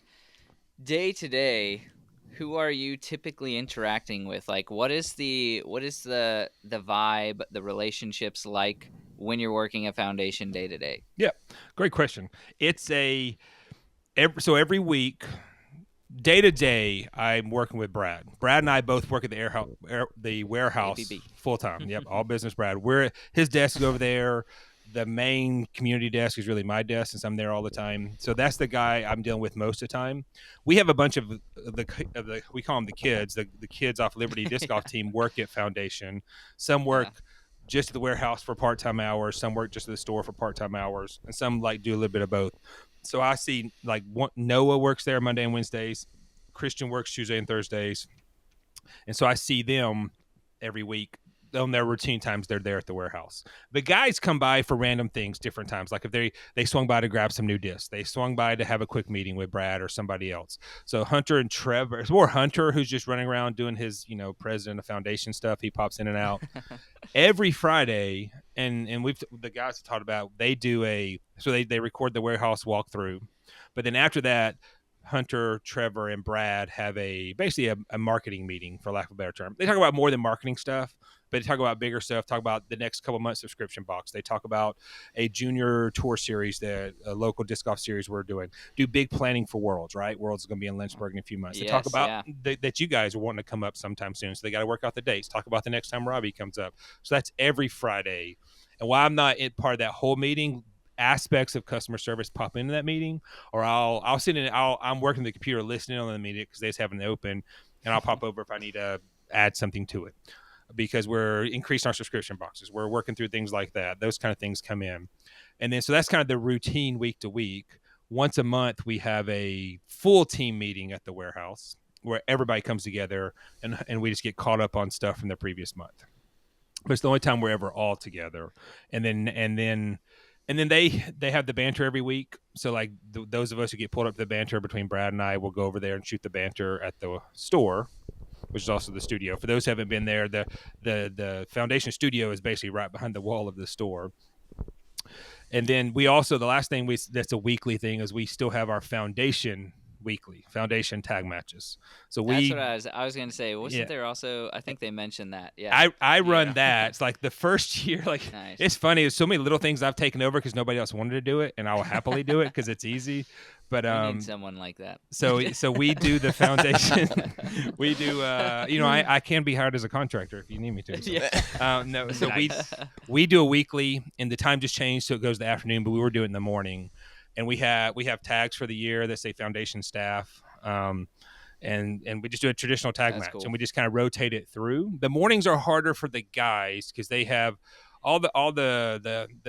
day to day, who are you typically interacting with? Like, what is the vibe, the relationships like when you're working at foundation day to day? Yeah, great question. It's every week, day to day, I'm working with Brad. Brad and I both work at the warehouse full time. Yep, all business Brad. His desk is over there. The main community desk is really my desk since I'm there all the time. So that's the guy I'm dealing with most of the time. We have a bunch of the we call them the kids. The kids off Liberty Disc Golf team work at foundation. Some work just at the warehouse for part-time hours. Some work just at the store for part-time hours, and some do a little bit of both. So I see Noah works there Monday and Wednesdays. Christian works Tuesday and Thursdays. And so I see them every week on their routine times. They're there at the warehouse. The guys come by for random things, different times. Like if they swung by to grab some new discs, they swung by to have a quick meeting with Brad or somebody else. So Hunter and Trevor, it's more Hunter who's just running around doing his, president of foundation stuff. He pops in and out every Friday. And the guys have talked about, they record the warehouse walkthrough, but then after that, Hunter, Trevor, and Brad have basically a marketing meeting, for lack of a better term. They talk about more than marketing stuff, but they talk about bigger stuff, talk about the next couple months subscription box. They talk about a junior tour series, a local disc golf series we're doing. Do big planning for Worlds, right? Worlds is going to be in Lynchburg in a few months. They talk about that you guys are wanting to come up sometime soon, so they got to work out the dates. Talk about the next time Robbie comes up. So that's every Friday. And while I'm not part of that whole meeting, aspects of customer service pop into that meeting, or I'll sit in. I'm working the computer, listening on the meeting because they just have it open, and I'll pop over if I need to add something to it, because we're increasing our subscription boxes. We're working through things like that. Those kind of things come in, and then so that's kind of the routine week to week. Once a month, we have a full team meeting at the warehouse where everybody comes together and we just get caught up on stuff from the previous month. But it's the only time we're ever all together, and then they have the banter every week. So those of us who get pulled up to the banter between Brad and I will go over there and shoot the banter at the store, which is also the studio. For those who haven't been there, the foundation studio is basically right behind the wall of the store. And then we also, the last thing that's a weekly thing is we still have our foundation tag matches. So that's what I was going to say. Wasn't there also, I think they mentioned that. Yeah. I run that. It's like the first year, nice. It's funny. There's so many little things I've taken over because nobody else wanted to do it, and I will happily do it because it's easy. But we need someone like that. So we do the foundation. We do. I can be hired as a contractor if you need me to. So. No. So nice. we do a weekly, and the time just changed, so it goes to the afternoon. But we were doing it in the morning, and we have tags for the year that say foundation staff. And we just do a traditional tag match, cool. And we just kind of rotate it through. The mornings are harder for the guys because they have all the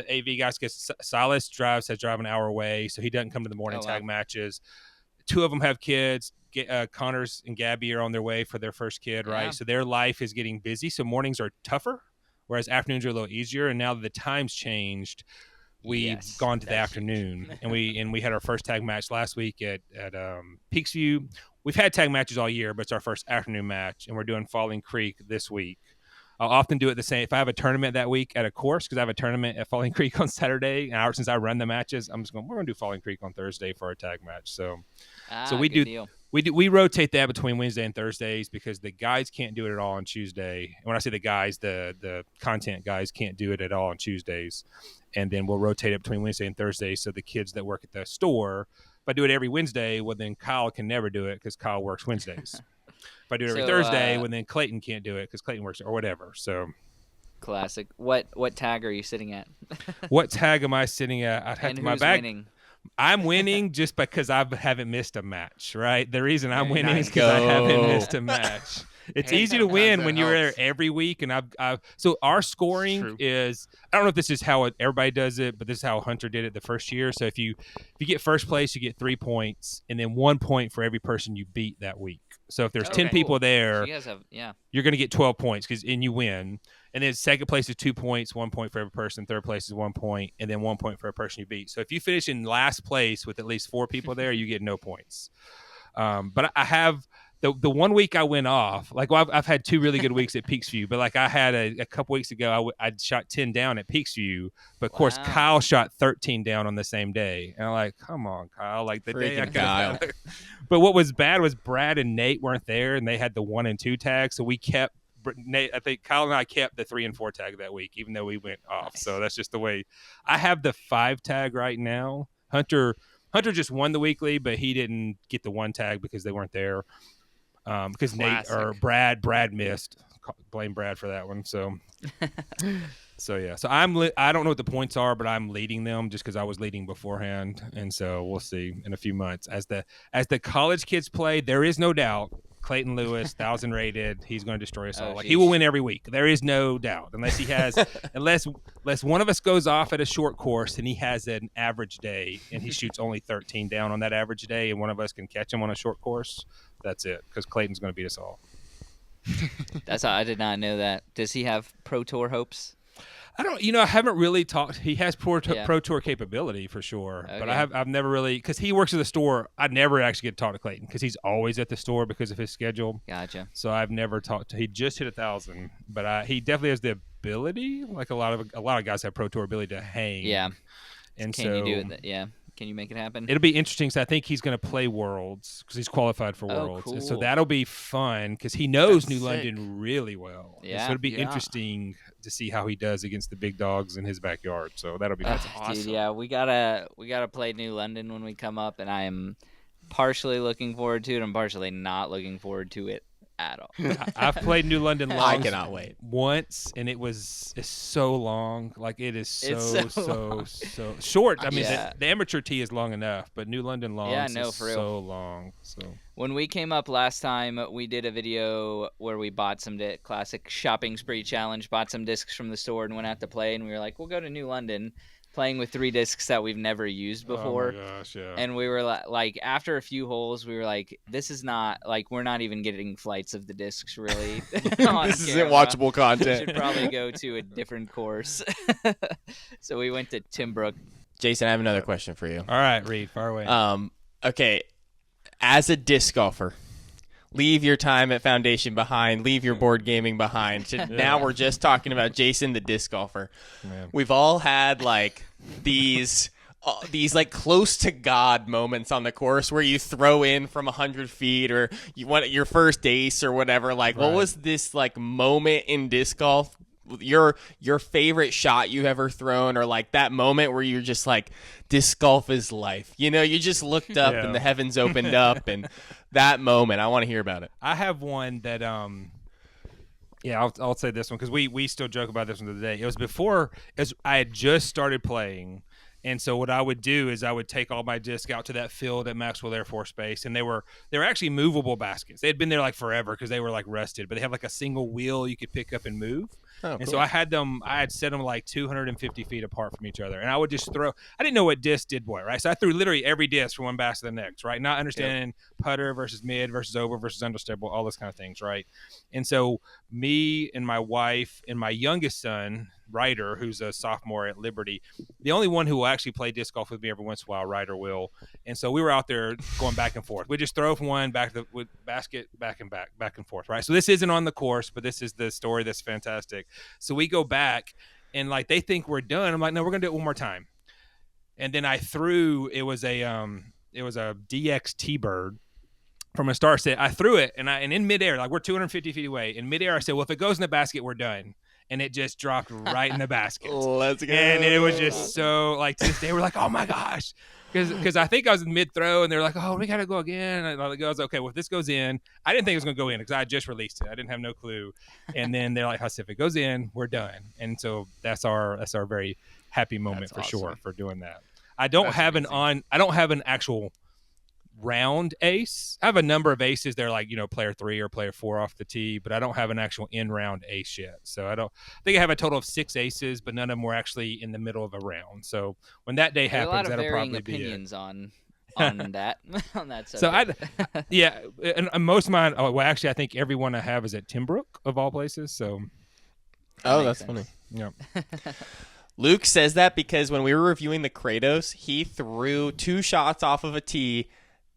AV guys. Because Silas has drive an hour away, so he doesn't come to the morning tag matches. Two of them have kids. Connors and Gabby are on their way for their first kid, right? So their life is getting busy. So mornings are tougher, whereas afternoons are a little easier. And now that the time's changed, we've gone to the afternoon, and we had our first tag match last week at Peaksview. We've had tag matches all year, but it's our first afternoon match, and we're doing Falling Creek this week. I'll often do it the same. If I have a tournament that week at a course, because I have a tournament at Falling Creek on Saturday, and since I run the matches, I'm just going, we're going to do Falling Creek on Thursday for our tag match. So we good do. Deal. We rotate that between Wednesday and Thursdays because the guys can't do it at all on Tuesday. And when I say the guys, the content guys can't do it at all on Tuesdays. And then we'll rotate it between Wednesday and Thursday. So the kids that work at the store, if I do it every Wednesday, well, then Kyle can never do it because Kyle works Wednesdays. If I do it every Thursday, well, then Clayton can't do it because Clayton works or whatever. So classic. What tag are you sitting at? What tag am I sitting at? I'd have and to my who's bag. winning? I'm winning just because I haven't missed a match, right? The reason I'm Very winning nice. is because I haven't missed a match. It's easy to win when you're there every week, and so our scoring is, I don't know if this is how everybody does it, but this is how Hunter did it the first year. So if you get first place, you get 3 points, and then 1 point for every person you beat that week. So if there's 10 people there, So you guys have, you're going to get 12 points and you win. And then second place is 2 points, 1 point for every person. Third place is 1 point, and then 1 point for a person you beat. So if you finish in last place with at least 4 people there, you get no points. But I have the 1 week I went off. Like, well, I've had 2 really good weeks at Peaksview, but like I had a couple weeks ago, I shot 10 down at Peaksview. But of course, Kyle shot 13 down on the same day, and I'm like, come on, Kyle! Like the day I Kyle. But what was bad was Brad and Nate weren't there, and they had the 1 and 2 tags, so we kept. Nate, I think Kyle and I kept the 3 and 4 tag that week, even though we went off. Nice. So that's just the way. I have the 5 tag right now. Hunter just won the weekly, but he didn't get the 1 tag because they weren't there. Because Nate or Brad missed. Blame Brad for that one. So yeah. So I don't know what the points are, but I'm leading them just because I was leading beforehand, and so we'll see in a few months as the college kids play. There is no doubt. Clayton Lewis, 1,000 rated. He's going to destroy us all. Like, he will win every week. There is no doubt, unless he has, unless one of us goes off at a short course and he has an average day and he shoots only 13 down on that average day, and one of us can catch him on a short course. That's it, because Clayton's going to beat us all. I did not know that. Does he have Pro Tour hopes? I haven't really talked. He has Pro Tour capability for sure, Okay. but I've never really, because he works at the store. I never actually get to talk to Clayton because he's always at the store because of his schedule. Gotcha. So I've never talked to. He just hit 1,000, but he definitely has the ability. Like a lot of guys have Pro Tour ability to hang. Yeah. And Can you do it? Yeah. Can you make it happen? It'll be interesting. So I think he's going to play Worlds because he's qualified for Worlds. Cool. And so that'll be fun because he knows That's New sick. London really well. Yeah. So it'll be interesting to see how he does against the big dogs in his backyard. So that'll be fun. Dude, yeah, we gotta play New London when we come up, and I am partially looking forward to it. I'm partially not looking forward to it at all. I've played New London I cannot wait. once, and it's so long. Like, it is so short. I mean, Yeah. the amateur tee is long enough, but New London longs is for real. so long. So When we came up last time, we did a video where we bought some classic shopping spree challenge, bought some discs from the store and went out to play, and we were like, we'll go to New London, playing with 3 discs that we've never used before. Oh my gosh, yeah. And we were like, after a few holes, we were like, this is not, like, we're not even getting flights of the discs, really. This isn't watchable We content. should probably go to a different course. So we went to Timbrook. Jason, I have another question for you. All right, Reed, far away. Okay, as a disc golfer, leave your time at Foundation behind, leave your board gaming behind. Now we're just talking about Jason, the disc golfer. Man. We've all had like these like close to God moments on the course where you throw in from 100 feet or you want your first ace or whatever. Like, what was this like moment in disc golf? Your favorite shot you've ever thrown, or like that moment where you're just like, disc golf is life. You know, you just looked up and the heavens opened up, and that moment, I want to hear about it. I have one that I'll say this one because we still joke about this one today. It was before as I had just started playing. And so what I would do is I would take all my discs out to that field at Maxwell Air Force Base, and they were actually movable baskets. They had been there like forever because they were like rusted, but they have like a single wheel you could pick up and move. Oh, and cool. so I had set them like 250 feet apart from each other, and I would just throw. I didn't know what disc did what, right? So I threw literally every disc from one basket to the next, right? Not understanding putter versus mid versus over versus understable, all those kind of things, right? And so me and my wife and my youngest son, Ryder, who's a sophomore at Liberty. The only one who will actually play disc golf with me every once in a while, Ryder will. And so we were out there going back and forth. We just throw from one back to with basket, back and forth, right? So this isn't on the course, but this is the story that's fantastic. So we go back, and like they think we're done. I'm like, no, we're gonna do it one more time. And then I threw. It was a DX T-Bird from a star set. I threw it, and in midair, like we're 250 feet away. In midair, I said, well, if it goes in the basket, we're done. And it just dropped right in the basket. Let's go. And it was just so, like, to this day, we're like, oh my gosh. Because I think I was in mid-throw, and they're like, oh, we got to go again. And I was okay, well, if this goes in, I didn't think it was going to go in because I had just released it. I didn't have no clue. And then they're like, if it goes in, we're done. And so that's our very happy moment for sure for doing that. I don't have an actual round ace. I have a number of aces. They're like, player 3 or player 4 off the tee, but I don't have an actual in-round ace yet. So I think I have a total of 6 aces, but none of them were actually in the middle of a round. So when that day happens, that'll probably be it. Opinions on that on that subject. So and most of mine. Oh, well, actually, I think every one I have is at Timbrook of all places. So that's funny. Yeah. Luke says that because when we were reviewing the Kratos, he threw 2 shots off of a tee.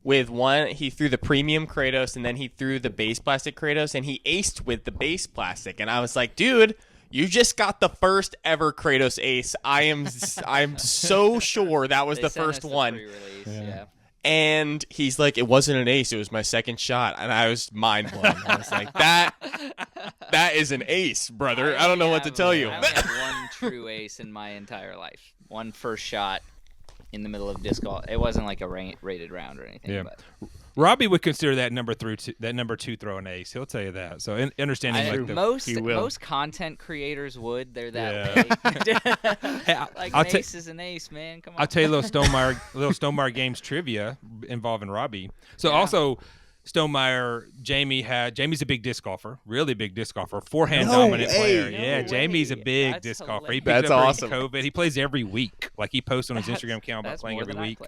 With one, he threw the premium Kratos, and then he threw the base plastic Kratos, and he aced with the base plastic. And I was like, dude, you just got the first ever Kratos ace. I'm so sure that was the first one. Yeah. And he's like, it wasn't an ace, it was my second shot. And I was mind blown. I was like, that is an ace, brother. I don't know what to tell you. I only have one true ace in my entire life. One first shot in the middle of disc golf. It wasn't like a rated round or anything. Yeah. But Robbie would consider that number 2 throw an ace. He'll tell you that. So understanding most content creators would. They're that way. Hey, an ace is an ace, man. Come on. I'll tell you a little Stonemeyer games trivia involving Robbie. So also Stonemeyer, Jamie's a big disc golfer, really big disc golfer, forehand dominant player. Jamie's a big disc golfer. He picked up awesome. COVID. He plays every week. Like he posts on his Instagram account about playing every week.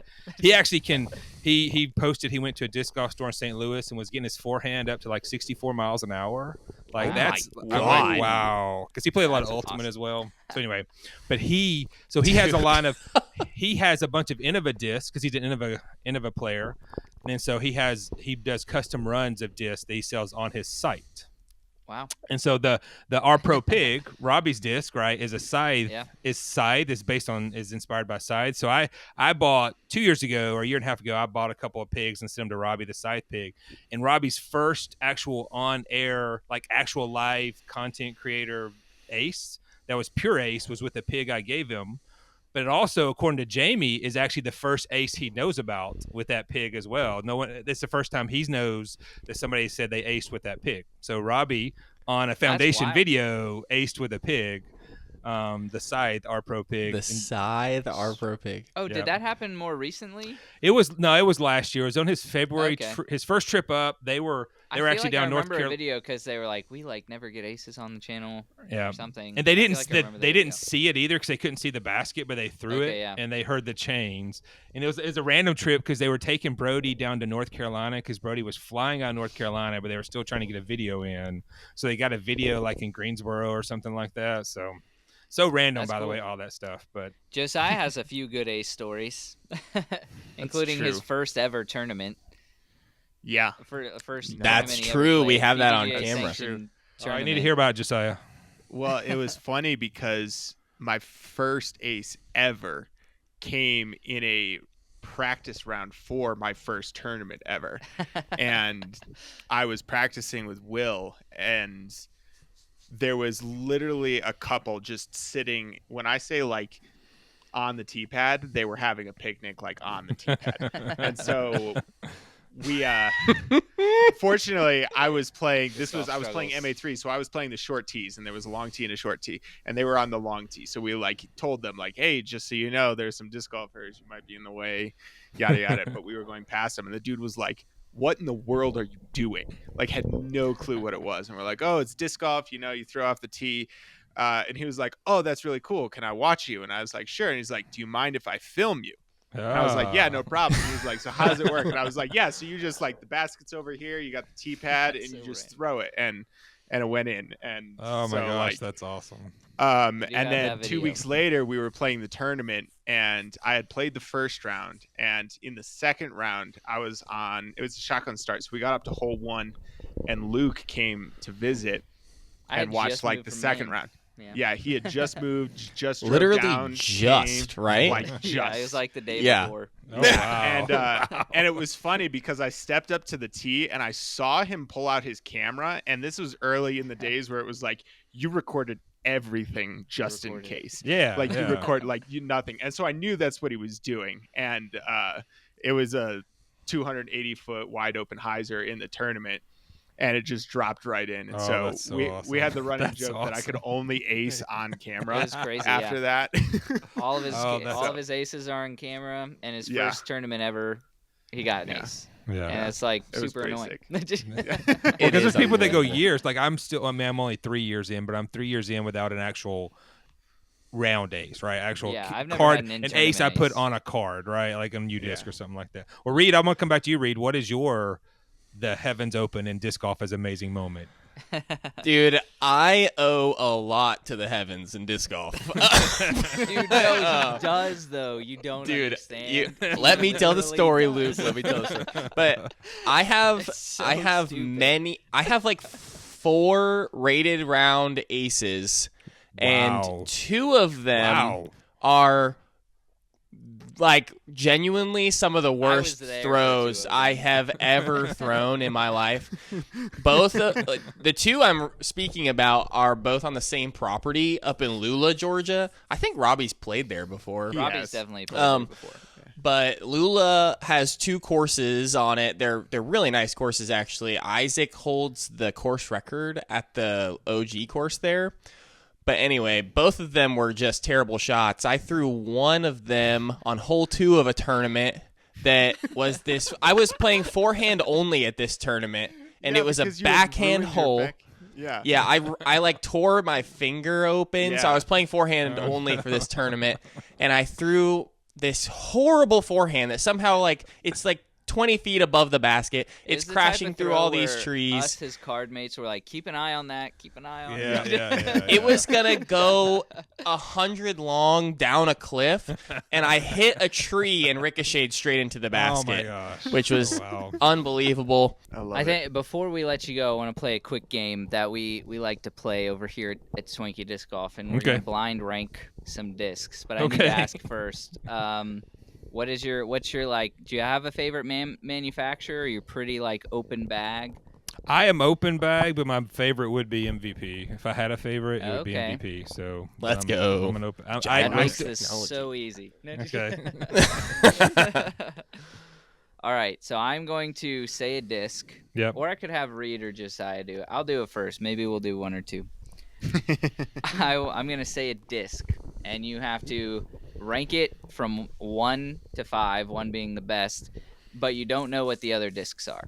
He actually can. He posted he went to a disc golf store in St. Louis and was getting his forehand up to like 64 miles an hour. Like I'm like, wow, because he played a lot of Ultimate as well. So anyway, but he has a line of he has a bunch of Innova discs because he's an Innova player. And so he does custom runs of discs that he sells on his site. Wow. And so the R Pro Pig, Robbie's disc, right, is a scythe. Yeah. Is inspired by scythe. So I bought 2 years ago or a year and a half ago, I bought a couple of pigs and sent them to Robbie, the scythe pig. And Robbie's first actual on air, like actual live content creator ace that was pure ace was with the pig I gave him. But it also, according to Jamie, is actually the first ace he knows about with that pig as well. No one. This is the first time he knows that somebody said they aced with that pig. So Robbie, on a foundation video, aced with a pig. The Scythe R Pro Pig. The Scythe R Pro Pig. Oh, did that happen more recently? It was last year. It was on his February his first trip up. They were actually down North Carolina. I remember a video because they were like, we never get aces on the channel or something. And they didn't see it either because they couldn't see the basket, but they threw it and they heard the chains. And it was a random trip because they were taking Brody down to North Carolina because Brody was flying out of North Carolina, but they were still trying to get a video in. So they got a video like in Greensboro or something like that. So random, by the way, all that stuff. But Josiah has a few good ace stories, including his first ever tournament. Yeah, that's true. We have that on camera. I need to hear about it, Josiah. Well, it was funny because my first ace ever came in a practice round for my first tournament ever, and I was practicing with Will and. There was literally a couple just sitting. When I say like on the tee pad, they were having a picnic like on the tee pad. And so we fortunately I was playing playing MA3, so I was playing the short tees, and there was a long tee and a short tee, and they were on the long tee. So we told them hey, just so you know, there's some disc golfers who might be in the way, yada yada. But we were going past them, and the dude was like, what in the world are you doing? Had no clue what it was. And we're like, oh, it's disc golf. You throw off the tee. And he was like, oh, that's really cool. Can I watch you? And I was like, sure. And he's like, do you mind if I film you? And I was like, yeah, no problem. And he was like, so how does it work? And I was like, yeah, so you just the basket's over here. You got the tee pad and you just throw it. And and it went in. And Oh my so, gosh, like, that's awesome. and have then that 2 video. weeks later, we were playing the tournament, and I had played the first round. And in the second round, it was a shotgun start. So we got up to hole 1, and Luke came to visit I had and watched just like moved the from second Maine. round. Yeah. Yeah, he had just moved, just drove Literally down, just, came, right? Like just. Yeah, it was like the day Yeah. before. Oh, wow. And it was funny because I stepped up to the tee and I saw him pull out his camera, and this was early in the days where it was like you recorded everything just in recorded it. case. Yeah, Like you yeah. record like you nothing. And so I knew that's what he was doing. And it was a 280-foot wide open hyzer in the tournament. And it just dropped right in. And Oh, so that's so we awesome. had the running That's joke that I could awesome. only ace on camera It was crazy, after that. All of his Oh, that's- all of his aces are on camera, and his Yeah. first tournament ever, he got an Yeah. ace, Yeah. and it's like It was super pretty annoying. It Because is there's people that go unbelievable. years. Like I'm only 3 years in, but I'm 3 years in without an actual round ace, right? Actual Yeah, I've never card, had an an ace I in-tournament put ace. on a card, right? Like on UDisc Yeah. or something like that. Well, Reed, I'm gonna come back to you, Reed. What is the heavens open in disc golf as amazing moment? Dude, I owe a lot to the heavens in disc golf. Dude, no, he does though. You don't Dude, understand. let me tell the Literally story, does. Luke. Let me tell the story. But I have It's so I stupid. have like 4 rated round aces, Wow. and 2 of them Wow. are like genuinely some of the worst there for throws 2 of I them. have ever thrown in my life. Both the 2 I'm speaking about are both on the same property up in Lula, Georgia. I think Robbie's played there before. Robbie's Yes. definitely played Um, there before. But Lula has 2 courses on it. They're really nice courses, actually. Isaac holds the course record at the OG course there. But anyway, both of them were just terrible shots. I threw one of them on hole 2 of a tournament that was this. I was playing forehand only at this tournament, and Yeah, it was a because you had backhand ruined your hole. Yeah. Yeah, I like tore my finger open, so I Yeah. was playing forehand only for this tournament, and I threw this horrible forehand that somehow like it's like 20 feet above the basket. It's It's the type crashing of through throw all these where Us, trees. his card mates, were like, keep an eye on that. Keep an eye on Yeah, that. yeah. It was gonna go 100 long down a cliff, and I hit a tree and ricocheted straight into the Oh my basket, gosh. which was Wow. unbelievable. I love I it. think before we let you go, I want to play a quick game that we like to play over here at Swanky Disc Golf, and we're Okay. gonna blind rank some discs. But I need Okay. to ask first, what's your like? Do you have a favorite manufacturer? Or you're pretty like open bag. I am open bag, but my favorite would be MVP. If I had a favorite, it would be Okay. MVP. So Let's I'm- go. I'm an open. That I makes like this technology. so easy. Okay. All right, so I'm going to say a disc, Yep. or I could have Reed or Josiah do it. I'll do it first. Maybe we'll do one or two. I'm going to say a disc, and you have to rank it from 1 to 5, 1 being the best, but you don't know what the other discs are.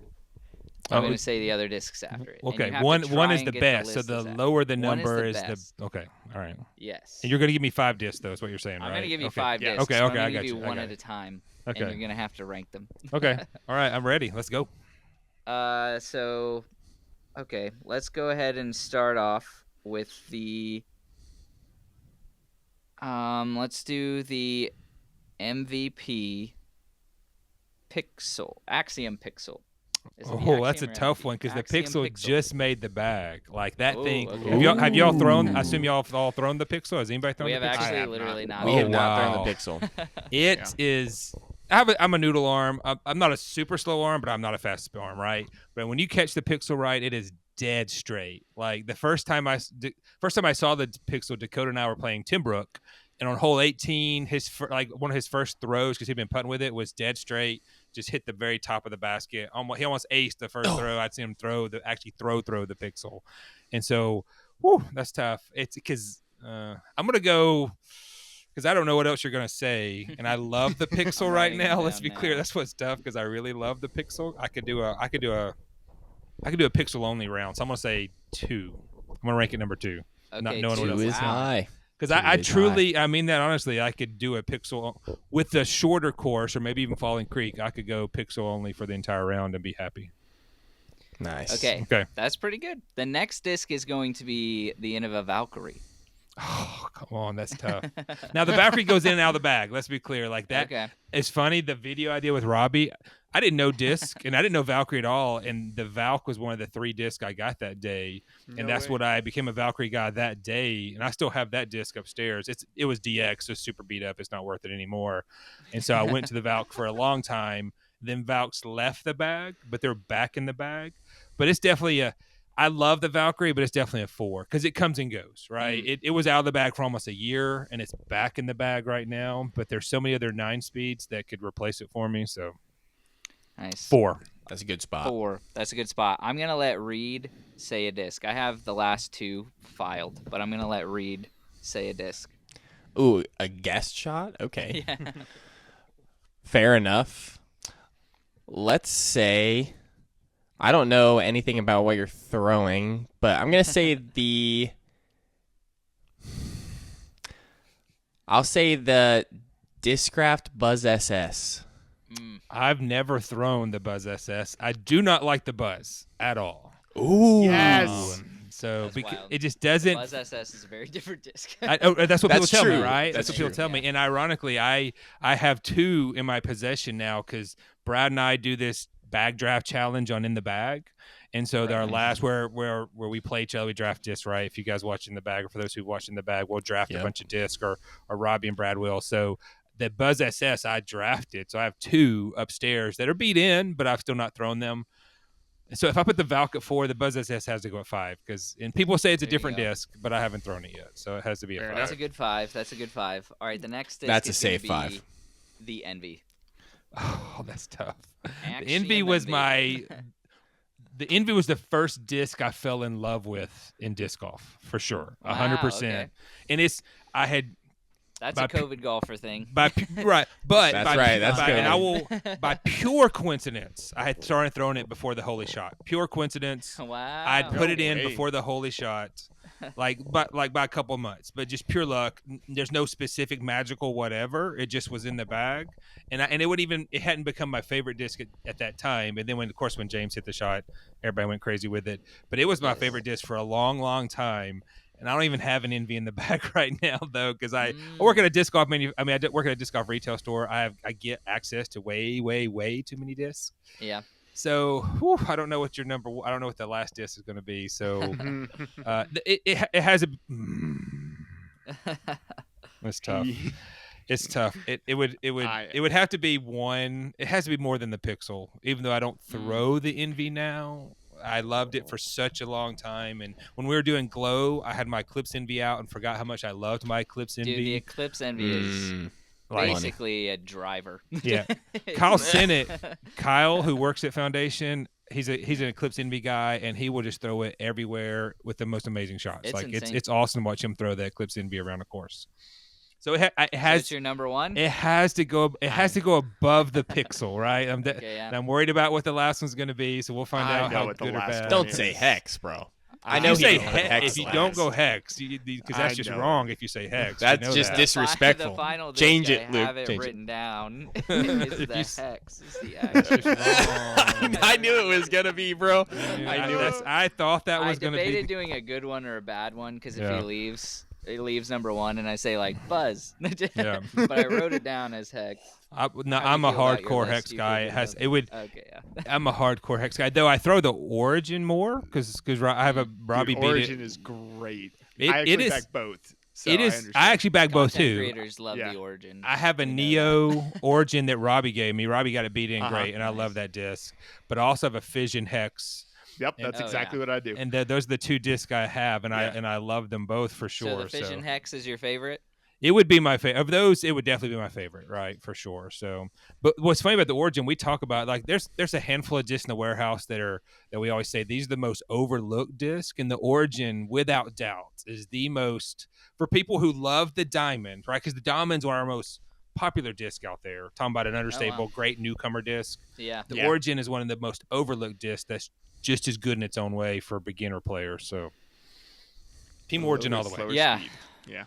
I'm Oh, going to say the other discs after it. and Okay. you have to One try is and the get best. So list the as that. lower the One is number the is best. the okay. All right. Yes. And you're gonna give me 5 discs, though. Is what you're saying, I'm right? going to give you Okay. 5 Yeah. discs. Okay, but okay, I'm I going got to give you, you I one got at you. a time, Okay. and you're going to have to rank them. Okay. All right. I'm ready. Let's go. So, okay, let's go ahead and start off with the. Let's do the MVP Pixel, Axiom Pixel. Is it the Oh, that's a Axiom or tough MVP? one because the Axiom Pixel just made the bag. Like that Ooh, thing. okay. Have y'all thrown? I assume y'all have all thrown the Pixel. Has anybody thrown We the have Pixel? actually have literally not. not. We Oh, have not thrown wow. the pixel. It is. I'm a noodle arm. I'm not a super slow arm, but I'm not a fast arm, right? But when you catch the Pixel right, it is dead straight. Like the first time I saw the Pixel, Dakota and I were playing Timbrook, and on hole 18, one of his first throws, because he'd been putting with it, was dead straight. Just hit the very top of the basket. He almost aced the first throw. I'd seen him throw the Pixel, and so, whew, that's tough. It's because I'm gonna go. Because I don't know what else you're gonna say, and I love the Pixel I'm right writing it now. Let's down be now. clear. That's what's tough because I really love the Pixel. I could do a Pixel only round. So I'm gonna say 2. I'm gonna rank it number 2. Okay, not knowing what 2 else. is Wow. high. Because Two I is truly, I mean that honestly. I could do a Pixel with the shorter course, or maybe even Falling Creek. I could go Pixel only for the entire round and be happy. Nice. Okay. Okay. That's pretty good. The next disc is going to be the Innova Valkyrie. Oh, come on, that's tough. Now the Valkyrie goes in and out of the bag. Let's be clear, like that. Okay. It's funny. The video I did with Robbie, I didn't know disc and I didn't know Valkyrie at all. And the Valk was one of the 3 discs I got that day, and that's what I became a Valkyrie guy that day. And I still have that disc upstairs. It was DX, so super beat up. It's not worth it anymore. And so I went to the Valk for a long time. Then Valks left the bag, but they're back in the bag. But it's definitely I love the Valkyrie, but it's definitely a 4 because it comes and goes, right? It was out of the bag for almost a year, and it's back in the bag right now. But there's so many other 9 speeds that could replace it for me. So, Nice. 4. That's a good spot. 4. That's a good spot. I'm going to let Reed say a disc. I have the last 2 filed, but I'm going to let Reed say a disc. Ooh, a guest shot? Okay. Yeah. Fair enough. Let's say, I don't know anything about what you're throwing, but I'm going to say I'll say the Discraft Buzz SS. I've never thrown the Buzz SS. I do not like the Buzz at all. Ooh. Yes. So That's wild. it just doesn't. Buzz SS is a very different disc. That's what That's people tell me, true. right? That's That's what people true. tell me. And ironically, I have 2 in my possession now because Brad and I do this bag draft challenge on In the Bag. And so our last where we play each other, we draft discs, right? If you guys watch In the Bag, or for those who watch In the Bag, we'll draft a bunch of discs, or Robbie and Brad will. So the Buzz SS I drafted. So I have 2 upstairs that are beat in, but I've still not thrown them. So if I put the Valk at 4, the Buzz SS has to go at 5 and people say it's a different disc, but I haven't thrown it yet, so it has to be a 5. That's a good 5. That's a good 5. All right, the next disc That's a is gonna safe be 5. The Envy. Oh, that's tough. The Axiom Envy was Envy. the Envy was the first disc I fell in love with in disc golf for sure, 100%. Okay. And I had That's by a COVID golfer thing. right, but That's by, right, that's by, good. and I will by pure coincidence, I had started throwing it before the holy shot. Pure coincidence. Wow. I'd put it in way. before the holy shot, by a couple months, but just pure luck. There's no specific magical whatever. It just was in the bag, and it hadn't become my favorite disc at that time. And then when James hit the shot, everybody went crazy with it. But it was my favorite disc for a long, long time. And I don't even have an Envy in the bag right now, though, because I work at a disc golf I work at a disc golf retail store. I get access to way, way, way too many discs. Yeah. So I don't know what your number. I don't know what the last disc is going to be. So it has a. It's tough. It's tough. It would have to be one. It has to be more than the Pixel. Even though I don't throw the Envy now, I loved it for such a long time. And when we were doing Glow, I had my Eclipse Envy out and forgot how much I loved my Eclipse Envy. Dude, the Eclipse Envy is basically a driver. Yeah. Kyle Sennett, Kyle, who works at Foundation, he's an Eclipse Envy guy, and he will just throw it everywhere with the most amazing shots. It's insane. It's awesome to watch him throw the Eclipse Envy around the course. So it So has it's your number 1? it has to go above the Pixel, right? Okay, yeah. And I'm worried about what the last one's going to be, so we'll find I out know how what the good or last bad. one Don't is. say hex, bro. I If know you say he hex, if you don't go last. hex, because that's just know. wrong. If you say hex, That's you know just that. disrespectful. The final disc, Change I it, Luke. have it Change it. written down. Is If the you s- hex. Is the That's X. just wrong. I knew it was gonna be, bro. I knew it. I thought that I was going to debated be. doing a good one or a bad one because if Yeah. he leaves number 1, and I say like Buzz. Yeah. But I wrote it down as hex. I'm How a do you feel about your hardcore list? hex Do you guy. feel It good has about it would. Okay, yeah. I'm a hardcore hex guy, though. I throw the Origin more because I have a Robbie Dude, beat Origin it. is great. It- I it actually is- back both. So It is. understand. I actually back both Content too. creators love Yeah. the Origin. I have a We know Neo Origin that Robbie gave me. Robbie got it beat in Uh-huh. great, and I love that disc. But I also have a Fission Hex, Yep, that's Oh, exactly yeah. what I do. and those are the 2 discs I have, and Yeah. I love them both for So sure. the Fission Hex is your favorite? It would be my favorite of those. It would definitely be my favorite, right, for sure. So, but what's funny about the Origin, we talk about like there's a handful of discs in the warehouse that we always say these are the most overlooked disc, and the Origin, without doubt, is the most for people who love the Diamond, right? Because the Diamond's are our most popular disc out there. Talking about an understable, great newcomer disc. Yeah. The Yeah. Origin is one of the most overlooked discs that's just as good in its own way for beginner players. So, Team Origin all the way. Slower Yeah. speed. Yeah.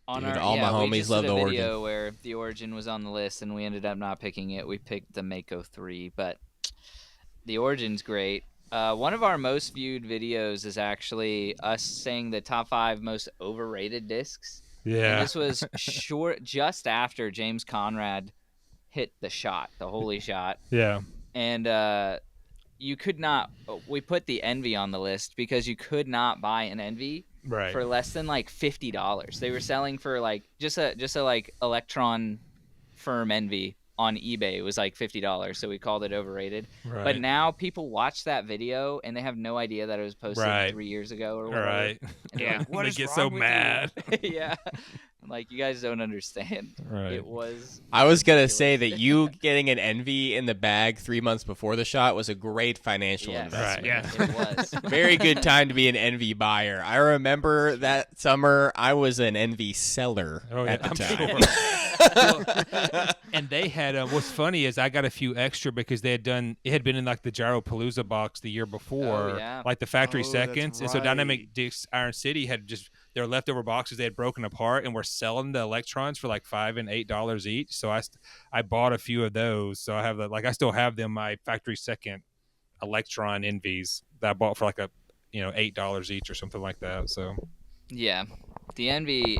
On Dude, our, all my we homies just love did a the video where the Origin was on the list, and we ended up not picking it. We picked the Mako 3, but the Origin's great. One of our most viewed videos is actually us saying the top 5 most overrated discs. And Yeah. this was just after James Conrad hit the holy shot. Yeah. And you could not. We put the Envy on the list because you could not buy an Envy Right. for less than like $50. They were selling for like just a like Electron firm Envy on eBay. It was like $50, so we called it overrated. Right. But now people watch that video and they have no idea that it was posted Right. 3 years ago or whatever. Right. And they're Yeah. like, what They is get wrong so with mad. you? Yeah. I'm like, you guys don't understand. Right. It was. I was going to ridiculous. say that you getting an Envy in the bag 3 months before the shot was a great financial Yes. investment. Right. It was. Very good time to be an Envy buyer. I remember that summer I was an Envy seller at the I'm time. sure. And they had what's funny is I got a few extra because it had been in like the Gyropalooza box the year before, Oh, yeah. like the factory Oh, that's seconds. And so right. Dynamic Discs Iron City had just their leftover boxes they had broken apart and were selling the electrons for like $5 and $8 each. So I bought a few of those. So I have I still have them, my factory second electron Envies that I bought for like $8 each or something like that. So Yeah, the Envy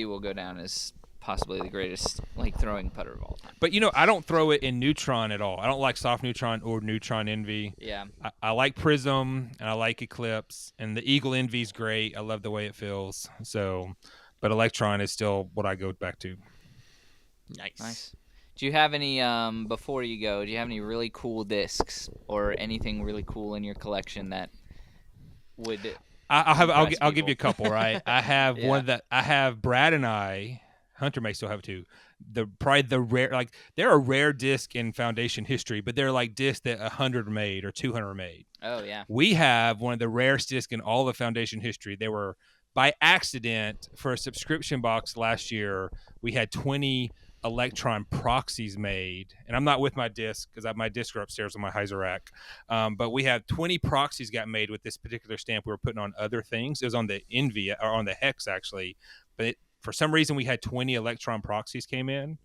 will go down as possibly the greatest like throwing putter of all time. but I don't throw it in neutron at all. I don't like soft neutron or neutron Envy. Yeah, I like Prism and I like Eclipse, and the Eagle Envy's great. I love the way it feels. So, but Electron is still what I go back to. nice. Do you have any before you go? Do you have any really cool discs or anything really cool in your collection that would? I'll Impress give you a couple. Right, I have Yeah. one that I have. Brad and I, Hunter may still have two. Probably the rare, they're a rare disc in Foundation history, but they're like discs that 100 made or 200 made. Oh yeah. We have one of the rarest discs in all of Foundation history. They were by accident for a subscription box last year. We had 20 Electron proxies made, and I'm not with my disc because my discs are upstairs on my Heiser rack. But we have 20 proxies got made with this particular stamp. We were putting on other things. It was on the Envy or on the Hex actually, but for some reason we had 20 Electron proxies came in,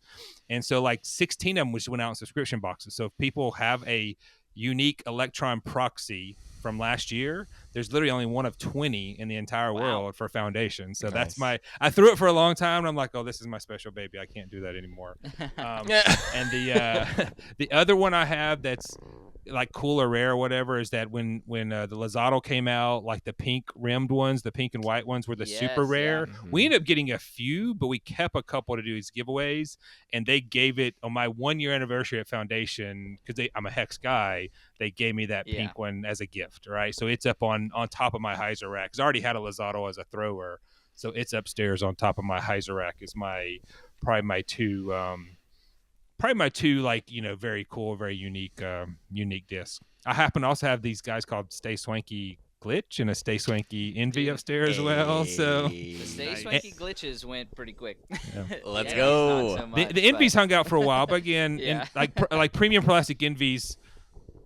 and so like 16 of them just went out in subscription boxes. So if people have a unique Electron proxy from last year, there's literally only one of 20 in the entire world for Foundation. So that's I threw it for a long time, and I'm like, oh, this is my special baby. I can't do that anymore. And the other one I have that's like cool or rare or whatever is that when the Lozado came out, like the pink rimmed ones, the pink and white ones were the super Yes, rare. yeah. We ended up getting a few, but we kept a couple to do these giveaways, and they gave it on my 1 year anniversary at Foundation because I'm a Hex guy. They gave me that pink one as a gift, right? So it's up on top of my Heiser rack. 'Cause I already had a Lozado as a thrower, so it's upstairs on top of my Heiser rack. Is probably my two like very cool, very unique discs. I happen to also have these guys called Stay Swanky Glitch and a Stay Swanky Envy upstairs as well. So The Stay Swanky glitches went pretty quick. Let's The go. Envy's not so much, the Envies but- hung out for a while, but again, Yeah. like premium plastic Envies,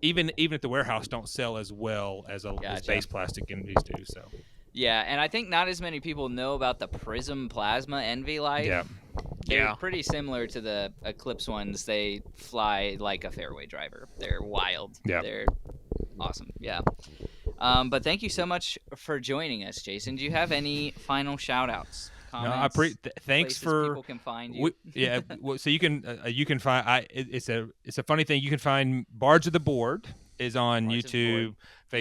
even at the warehouse, don't sell as well as Gotcha. base plastic Envies do. So Yeah, and I think not as many people know about the Prism Plasma Envy Light. yeah, They're pretty similar to the Eclipse ones. They fly like a fairway driver. They're wild. Yeah. They're awesome. Yeah. But thank you so much for joining us, Jason. Do you have any final shout-outs? no, I Comments, thanks places for. people can find you. So you can find it's a funny thing. You can find Barge of the Board is on Barge of the YouTube, Board.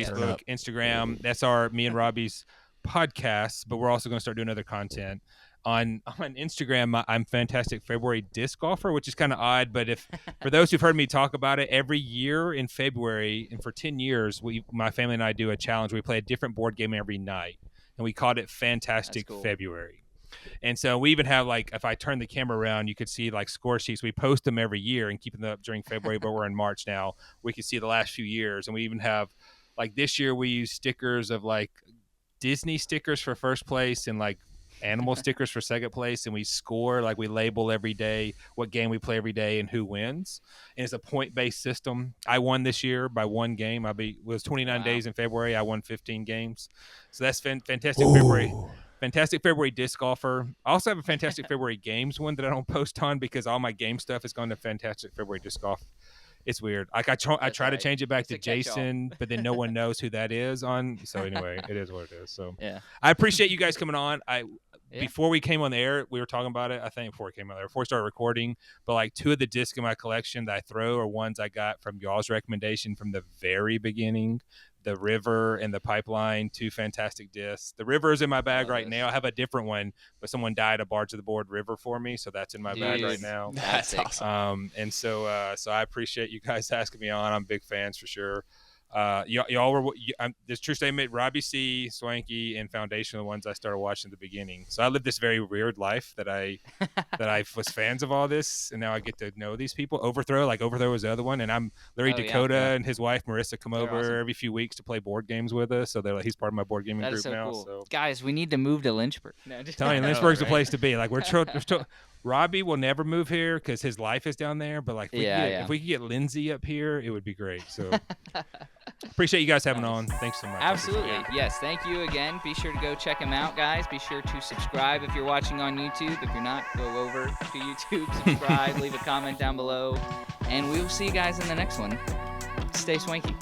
Facebook, Instagram. That's me and Robbie's podcast, but we're also going to start doing other content on Instagram. I'm Fantastic February Disc Golfer, which is kind of odd, but if for those who've heard me talk about it, every year in February and for 10 years, my family and I do a challenge. We play a different board game every night, and we called it Fantastic That's cool. February. And so we even have if I turn the camera around, you could see score sheets. We post them every year and keep them up during February, but we're in March now. We can see the last few years, and we even have this year we use stickers of Disney stickers for first place and animal stickers for second place, and we score we label every day what game we play every day and who wins, and it's a point-based system. I won this year by one game. It was 29 Wow. days in February. I won 15 games, so that's fantastic. February. Fantastic February Disc Golfer. I also have a Fantastic February Games one that I don't post on because all my game stuff has gone to Fantastic February Disc Golf. It's weird. Like I try to alright. change it back It's to a catch-all. Jason, but then no one knows who that is on. So anyway, it is what it is. So Yeah. I appreciate you guys coming on. Yeah. Before we came on the air, we were talking about it. I think before we came on there, before we started recording. But like 2 of the discs in my collection that I throw are ones I got from y'all's recommendation from the very beginning. The River and the Pipeline, 2 fantastic discs. The River is in my bag right now. I have a different one, but someone died a Barge of the Board River for me, so that's in my bag right now. That's awesome. And so I appreciate you guys asking me on. I'm big fans for sure. Y'all were this true statement. Robbie C, Swanky, and Foundation are the ones I started watching at the beginning. So I lived this very weird life that I was fans of all this, and now I get to know these people. Overthrow was the other one, and I'm Larry Dakota and his wife Marissa come over awesome. every few weeks to play board games with us. So he's part of my board gaming That group is so now. cool. So Guys, we need to move to Lynchburg. No, just telling you, know, Lynchburg's the right? place to be. Like Robbie will never move here because his life is down there. But like, if we could get Lindsay up here, it would be great. So appreciate you guys having on. Thanks so much. Absolutely. Yes. Thank you again. Be sure to go check him out, guys. Be sure to subscribe if you're watching on YouTube. If you're not, go over to YouTube, subscribe, leave a comment down below, and we will see you guys in the next one. Stay swanky.